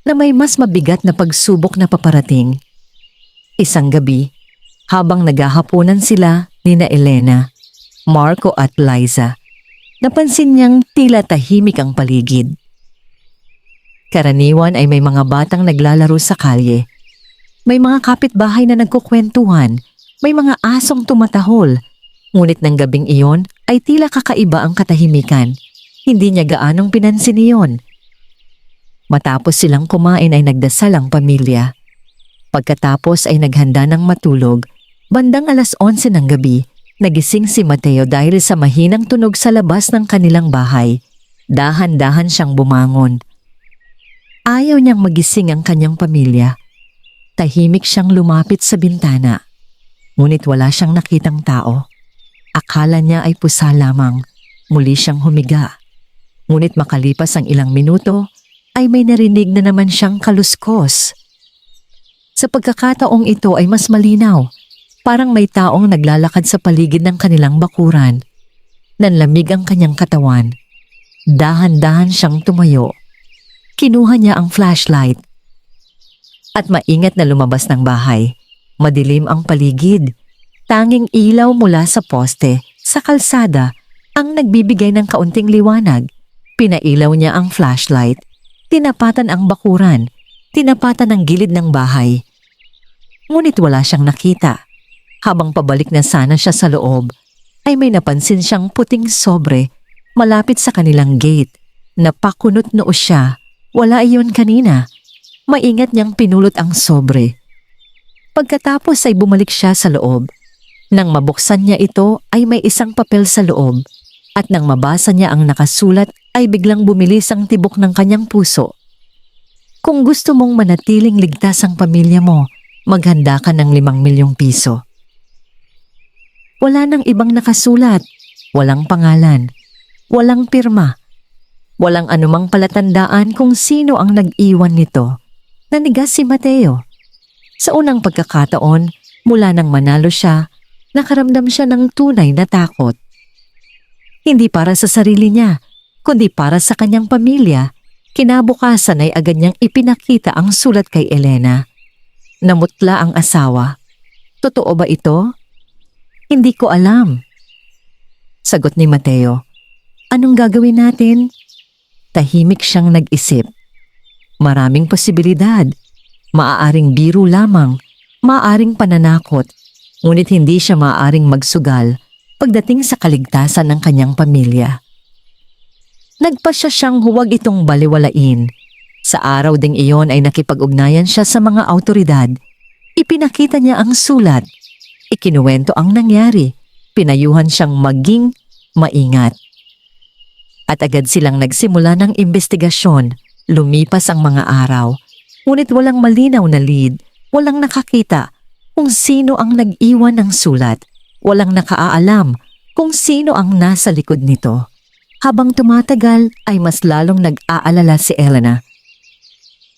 na may mas mabigat na pagsubok na paparating. Isang gabi, habang naghahapunan sila nina Elena, Marco at Liza, napansin niyang tila tahimik ang paligid. Karaniwan ay may mga batang naglalaro sa kalye. May mga kapitbahay na nagkukwentuhan, may mga asong tumatahol. Ngunit ng gabing iyon ay tila kakaiba ang katahimikan. Hindi niya gaanong pinansin iyon. Matapos silang kumain ay nagdasal ang pamilya. Pagkatapos ay naghanda ng matulog, bandang 11:00 ng gabi, nagising si Mateo dahil sa mahinang tunog sa labas ng kanilang bahay. Dahan-dahan siyang bumangon. Ayaw niyang magising ang kanyang pamilya. Tahimik siyang lumapit sa bintana. Ngunit wala siyang nakitang tao. Akala niya ay pusa lamang. Muli siyang humiga. Ngunit makalipas ang ilang minuto, ay may narinig na naman siyang kaluskos. Sa pagkakataong ito ay mas malinaw. Parang may taong naglalakad sa paligid ng kanilang bakuran. Nanlamig ang kanyang katawan. Dahan-dahan siyang tumayo. Kinuha niya ang flashlight. At maingat na lumabas ng bahay. Madilim ang paligid. Tanging ilaw mula sa poste, sa kalsada, ang nagbibigay ng kaunting liwanag. Pinailaw niya ang flashlight. Tinapatan ang bakuran. Tinapatan ang gilid ng bahay. Ngunit wala siyang nakita. Habang pabalik na sana siya sa loob, ay may napansin siyang puting sobre malapit sa kanilang gate. Napakunot noo siya. Wala iyon kanina. Maingat niyang pinulot ang sobre. Pagkatapos ay bumalik siya sa loob. Nang mabuksan niya ito ay may isang papel sa loob. At nang mabasa niya ang nakasulat ay biglang bumilis ang tibok ng kanyang puso. Kung gusto mong manatiling ligtas ang pamilya mo, maghanda ka ng 5 milyong piso. Wala nang ibang nakasulat, walang pangalan, walang pirma, walang anumang palatandaan kung sino ang nag-iwan nito. Nanigas si Mateo. Sa unang pagkakataon, mula nang manalo siya, nakaramdam siya ng tunay na takot. Hindi para sa sarili niya, kundi para sa kanyang pamilya. Kinabukasan ay agad niyang ipinakita ang sulat kay Elena. Namutla ang asawa. Totoo ba ito? Hindi ko alam. Sagot ni Mateo. Anong gagawin natin? Tahimik siyang nag-isip. Maraming posibilidad. Maaaring biro lamang, maaaring pananakot, ngunit hindi siya maaaring magsugal pagdating sa kaligtasan ng kanyang pamilya. Nagpasya siyang huwag itong baliwalain. Sa araw ding iyon ay nakipag-ugnayan siya sa mga awtoridad. Ipinakita niya ang sulat. Ikinuwento ang nangyari. Pinayuhan siyang maging maingat. At agad silang nagsimula ng investigasyon. Lumipas ang mga araw. Ngunit walang malinaw na lead. Walang nakakita kung sino ang nag-iwan ng sulat. Walang nakaalam kung sino ang nasa likod nito. Habang tumatagal ay mas lalong nag-aalala si Elena.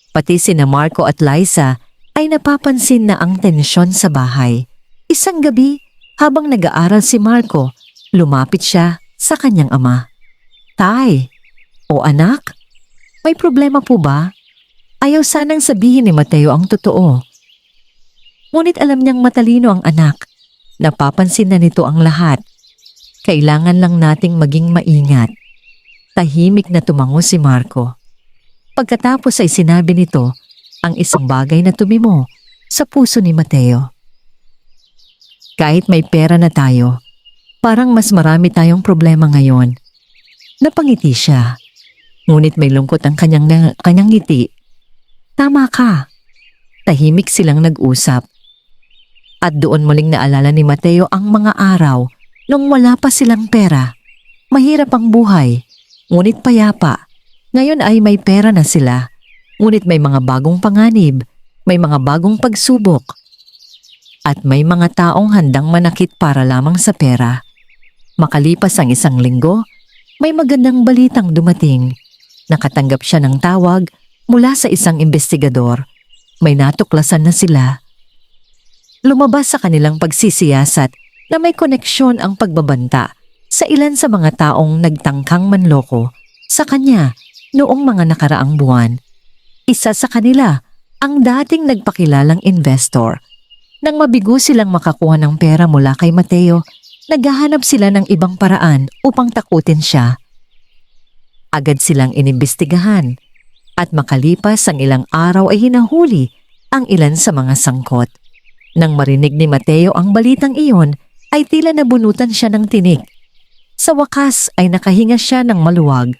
Pati sina Marco at Liza ay napapansin na ang tensyon sa bahay. Isang gabi, habang nag-aaral si Marco, lumapit siya sa kanyang ama. Tay, o anak, may problema po ba? Ayaw sanang sabihin ni Mateo ang totoo. Ngunit alam niyang matalino ang anak. Napapansin na nito ang lahat. Kailangan lang nating maging maingat. Tahimik na tumango si Marco. Pagkatapos ay sinabi nito ang isang bagay na tumimo sa puso ni Mateo. Kahit may pera na tayo, parang mas marami tayong problema ngayon. Napangiti siya. Ngunit may lungkot ang kanyang ngiti. Tama ka. Tahimik silang nag-usap. At doon muling naalala ni Mateo ang mga araw nung wala pa silang pera. Mahirap ang buhay, ngunit payapa. Ngayon ay may pera na sila, ngunit may mga bagong panganib, may mga bagong pagsubok, at may mga taong handang manakit para lamang sa pera. Makalipas ang 1 linggo, may magandang balitang dumating. Nakatanggap siya ng tawag mula sa isang investigador. May natuklasan na sila. Lumabas sa kanilang pagsisiyasat na may koneksyon ang pagbabanta sa ilan sa mga taong nagtangkang manloko sa kanya noong mga nakaraang buwan. Isa sa kanila, ang dating nagpakilalang investor. Nang mabigo silang makakuha ng pera mula kay Mateo, naghahanap sila ng ibang paraan upang takutin siya. Agad silang inimbestigahan at makalipas ang ilang araw ay hinahuli ang ilan sa mga sangkot. Nang marinig ni Mateo ang balitang iyon, ay tila nabunutan siya ng tinik. Sa wakas ay nakahinga siya ng maluwag.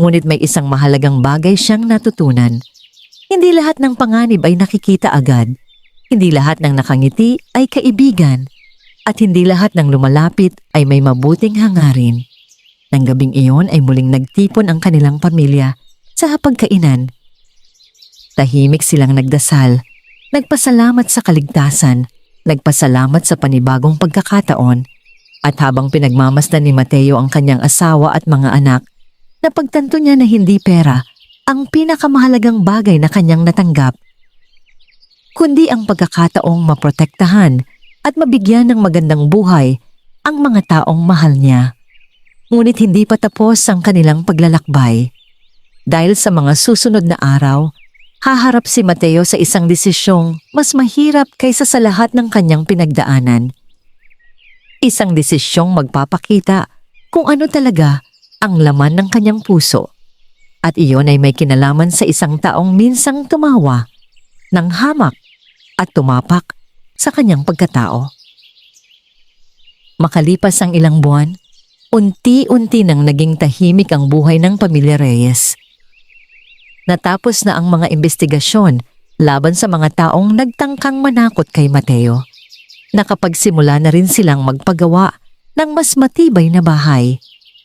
Ngunit may isang mahalagang bagay siyang natutunan. Hindi lahat ng panganib ay nakikita agad. Hindi lahat ng nakangiti ay kaibigan. At hindi lahat ng lumalapit ay may mabuting hangarin. Nang gabing iyon ay muling nagtipon ang kanilang pamilya sa hapagkainan. Tahimik silang nagdasal, nagpasalamat sa kaligtasan, nagpasalamat sa panibagong pagkakataon. At habang pinagmamasdan ni Mateo ang kanyang asawa at mga anak, napagtanto niya na hindi pera ang pinakamahalagang bagay na kanyang natanggap, kundi ang pagkakataong maprotektahan at mabigyan ng magandang buhay ang mga taong mahal niya. Ngunit hindi pa tapos ang kanilang paglalakbay. Dahil sa mga susunod na araw, haharap si Mateo sa isang desisyong mas mahirap kaysa sa lahat ng kanyang pinagdaanan. Isang desisyong magpapakita kung ano talaga ang laman ng kanyang puso. At iyon ay may kinalaman sa isang taong minsang tumawa, ng hamak at tumapak sa kanyang pagkatao. Makalipas ang ilang buwan, unti-unti nang naging tahimik ang buhay ng pamilya Reyes. Natapos na ang mga investigasyon laban sa mga taong nagtangkang manakot kay Mateo. Nakapagsimula na rin silang magpagawa ng mas matibay na bahay.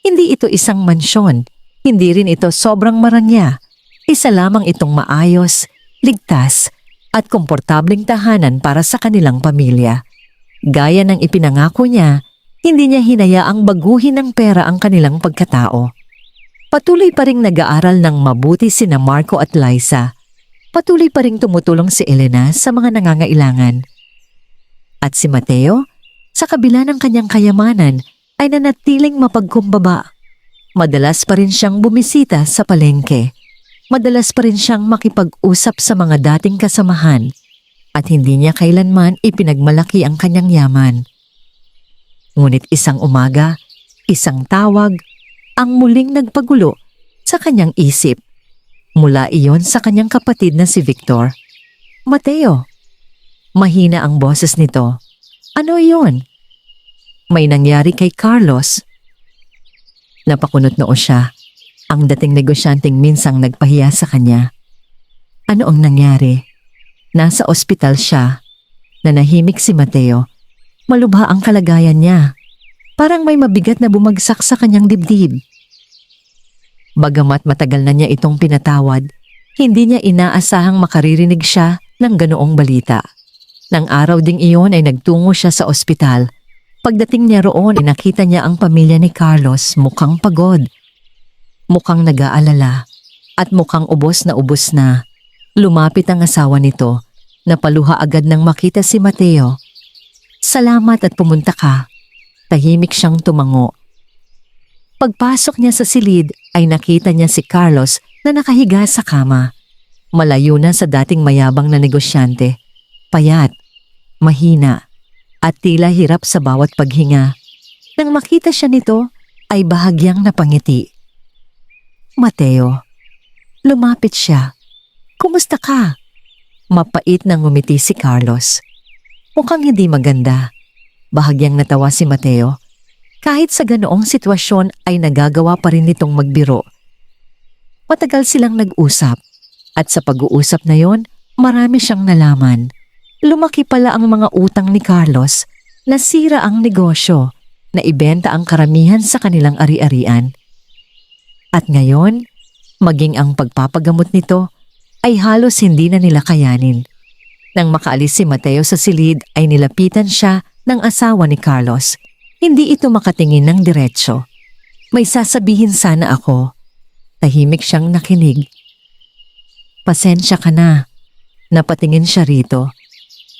Hindi ito isang mansyon, hindi rin ito sobrang maranya. Isa lamang itong maayos, ligtas, at komportableng tahanan para sa kanilang pamilya. Gaya ng ipinangako niya, hindi niya hinayaang baguhin ng pera ang kanilang pagkatao. Patuloy pa ring nag-aaral ng mabuti sina Marco at Liza. Patuloy pa ring tumutulong si Elena sa mga nangangailangan. At si Mateo, sa kabila ng kanyang kayamanan, ay nanatiling mapagkumbaba. Madalas pa rin siyang bumisita sa palengke. Madalas pa rin siyang makipag-usap sa mga dating kasamahan. At hindi niya kailanman ipinagmalaki ang kanyang yaman. Ngunit isang umaga, isang tawag, ang muling nagpagulo sa kanyang isip. Mula iyon sa kanyang kapatid na si Victor. Mateo. Mahina ang boses nito. Ano iyon? May nangyari kay Carlos. Napakunot noo siya. Ang dating negosyanteng minsang nagpahiya sa kanya. Ano ang nangyari? Nasa ospital siya. Nanahimik si Mateo. Malubha ang kalagayan niya. Parang may mabigat na bumagsak sa kanyang dibdib. Bagamat matagal na niya itong pinatawad, hindi niya inaasahang makaririnig siya ng ganoong balita. Nang araw ding iyon ay nagtungo siya sa ospital. Pagdating niya roon ay nakita niya ang pamilya ni Carlos mukhang pagod. Mukhang nag-aalala at mukhang ubos na. Lumapit ang asawa nito. Napaluha agad nang makita si Mateo. Salamat at pumunta ka. Tahimik siyang tumango. Pagpasok niya sa silid ay nakita niya si Carlos na nakahiga sa kama. Malayo na sa dating mayabang na negosyante. Payat, mahina, at tila hirap sa bawat paghinga. Nang makita siya nito ay bahagyang napangiti. Mateo, lumapit siya. Kumusta ka? Mapait na ngumiti si Carlos. Mukhang hindi maganda. Bahagyang natawa si Mateo. Kahit sa ganoong sitwasyon ay nagagawa pa rin nitong magbiro. Matagal silang nag-usap at sa pag-uusap na yon, marami siyang nalaman. Lumaki pala ang mga utang ni Carlos, nasira ang negosyo, na ibenta ang karamihan sa kanilang ari-arian. At ngayon, Maging ang pagpapagamot nito ay halos hindi na nila kayanin. Nang makaalis si Mateo sa silid ay nilapitan siya ng asawa ni Carlos. Hindi ito makatingin ng diretsyo. May sasabihin sana ako. Tahimik siyang nakinig. Pasensya ka na. Napatingin siya rito.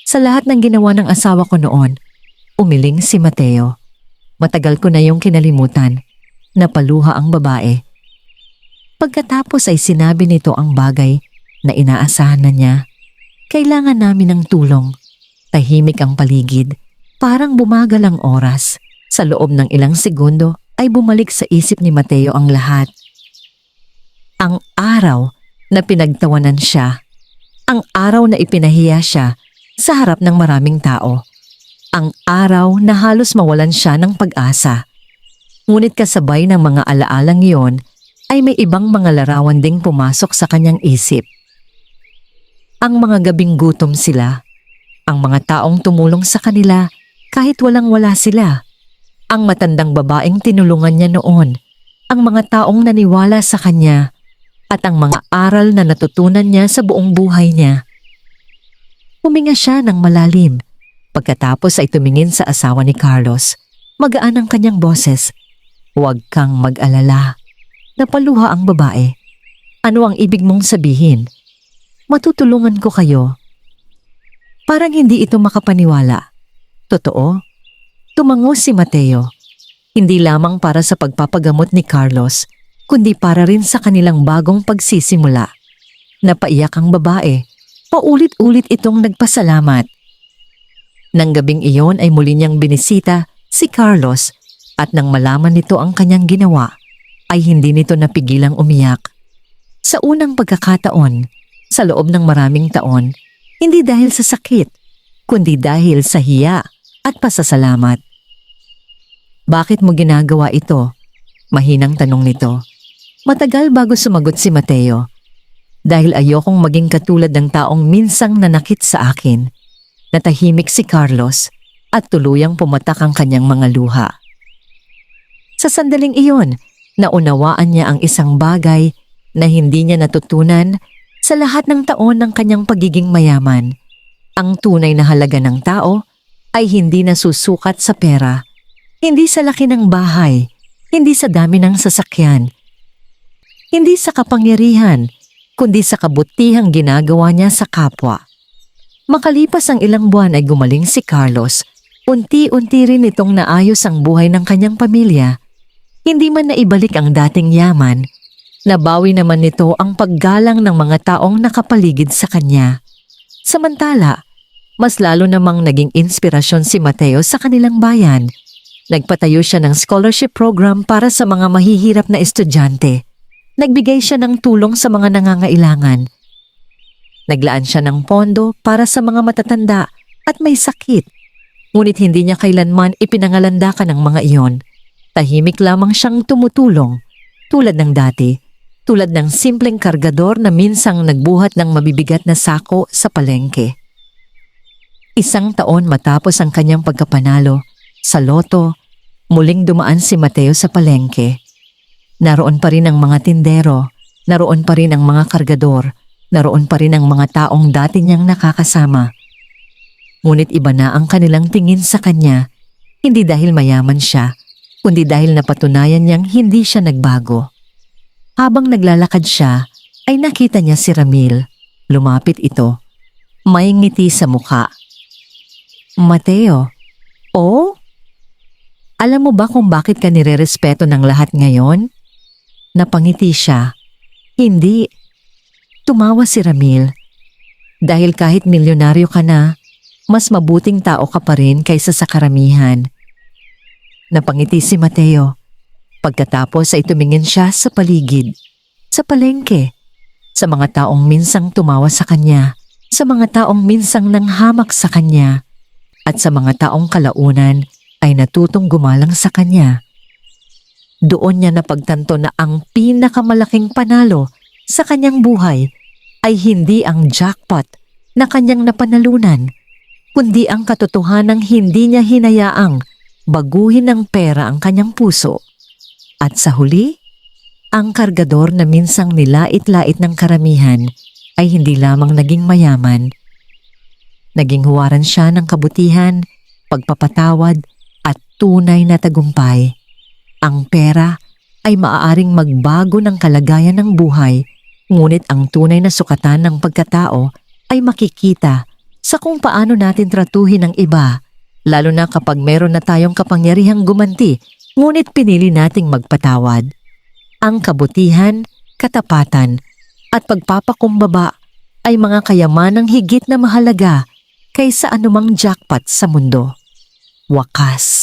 Sa lahat ng ginawa ng asawa ko noon, umiling si Mateo. Matagal ko na yung kinalimutan. Napaluha ang babae. Pagkatapos ay sinabi nito ang bagay na inaasahan na niya. Kailangan namin ng tulong. Tahimik ang paligid. Parang bumagal ang oras. Sa loob ng ilang segundo ay bumalik sa isip ni Mateo ang lahat. Ang araw na pinagtawanan siya. Ang araw na ipinahiya siya sa harap ng maraming tao. Ang araw na halos mawalan siya ng pag-asa. Ngunit kasabay ng mga alaalang iyon ay may ibang mga larawan ding pumasok sa kanyang isip. Ang mga gabing gutom sila. Ang mga taong tumulong sa kanila kahit walang-wala sila. Ang matandang babaeng tinulungan niya noon. Ang mga taong naniwala sa kanya. At ang mga aral na natutunan niya sa buong buhay niya. Huminga siya ng malalim. Pagkatapos ay tumingin sa asawa ni Carlos. Magaan ang kanyang boses. Huwag kang mag-alala. Napaluha ang babae. Ano ang ibig mong sabihin? Matutulungan ko kayo. Parang hindi ito makapaniwala. Totoo? Tumango si Mateo. Hindi lamang para sa pagpapagamot ni Carlos, kundi para rin sa kanilang bagong pagsisimula. Napaiyak ang babae. Paulit-ulit itong nagpasalamat. Nang gabing iyon ay muli niyang binisita si Carlos at nang malaman nito ang kanyang ginawa, ay hindi nito napigilang umiyak. Sa unang pagkakataon, sa loob ng maraming taon, hindi dahil sa sakit, kundi dahil sa hiya at pasasalamat. Bakit mo ginagawa ito? Mahinang tanong nito. Matagal bago sumagot si Mateo. Dahil ayokong maging katulad ng taong minsang nanakit sa akin. Natahimik si Carlos at tuluyang pumatak ang kanyang mga luha. Sa sandaling iyon, naunawaan niya ang isang bagay na hindi niya natutunan sa lahat ng taon ng kanyang pagiging mayaman. Ang tunay na halaga ng tao ay hindi nasusukat sa pera, hindi sa laki ng bahay, hindi sa dami ng sasakyan, hindi sa kapangyarihan, kundi sa kabutihang ginagawa niya sa kapwa. Makalipas ang ilang buwan ay gumaling si Carlos. Unti-unti rin itong naayos ang buhay ng kanyang pamilya. Hindi man naibalik ang dating yaman, nabawi naman nito ang paggalang ng mga taong nakapaligid sa kanya. Samantala, mas lalo namang naging inspirasyon si Mateo sa kanilang bayan. Nagpatayo siya ng scholarship program para sa mga mahihirap na estudyante. Nagbigay siya ng tulong sa mga nangangailangan. Naglaan siya ng pondo para sa mga matatanda at may sakit. Ngunit hindi niya kailanman ipinangalandakan ang mga iyon. Tahimik lamang siyang tumutulong, tulad ng dati, tulad ng simpleng kargador na minsang nagbuhat ng mabibigat na sako sa palengke. Isang taon matapos ang kanyang pagkapanalo, sa loto, muling dumaan si Mateo sa palengke. Naroon pa rin ang mga tindero, naroon pa rin ang mga kargador, naroon pa rin ang mga taong dati niyang nakakasama. Ngunit iba na ang kanilang tingin sa kanya, hindi dahil mayaman siya, kundi dahil napatunayan niyang hindi siya nagbago. Habang naglalakad siya, ay nakita niya si Ramil. Lumapit ito. May ngiti sa mukha. Mateo, oh? Alam mo ba kung bakit ka nirerespeto ng lahat ngayon? Napangiti siya. Hindi. Tumawa si Ramil. Dahil kahit milyonaryo ka na, mas mabuting tao ka pa rin kaysa sa karamihan. Napangiti si Mateo. Pagkatapos ay tumingin siya sa paligid, sa palengke, sa mga taong minsang tumawa sa kanya, sa mga taong minsang nanghamak sa kanya, at sa mga taong kalaunan ay natutong gumalang sa kanya. Doon niya napagtanto na ang pinakamalaking panalo sa kanyang buhay ay hindi ang jackpot na kanyang napanalunan, kundi ang katotohanang hindi niya hinayaang baguhin ng pera ang kanyang puso. At sa huli, Ang kargador na minsang nilait-lait ng karamihan ay hindi lamang naging mayaman. Naging huwaran siya ng kabutihan, pagpapatawad at tunay na tagumpay. Ang pera ay maaaring magbago ng kalagayan ng buhay, ngunit ang tunay na sukatan ng pagkatao ay makikita sa kung paano natin tratuhin ang iba, lalo na kapag meron na tayong kapangyarihang gumanti, ngunit pinili nating magpatawad. Ang kabutihan, katapatan at pagpapakumbaba ay mga kayamanang higit na mahalaga kaysa anumang jackpot sa mundo. Wakas.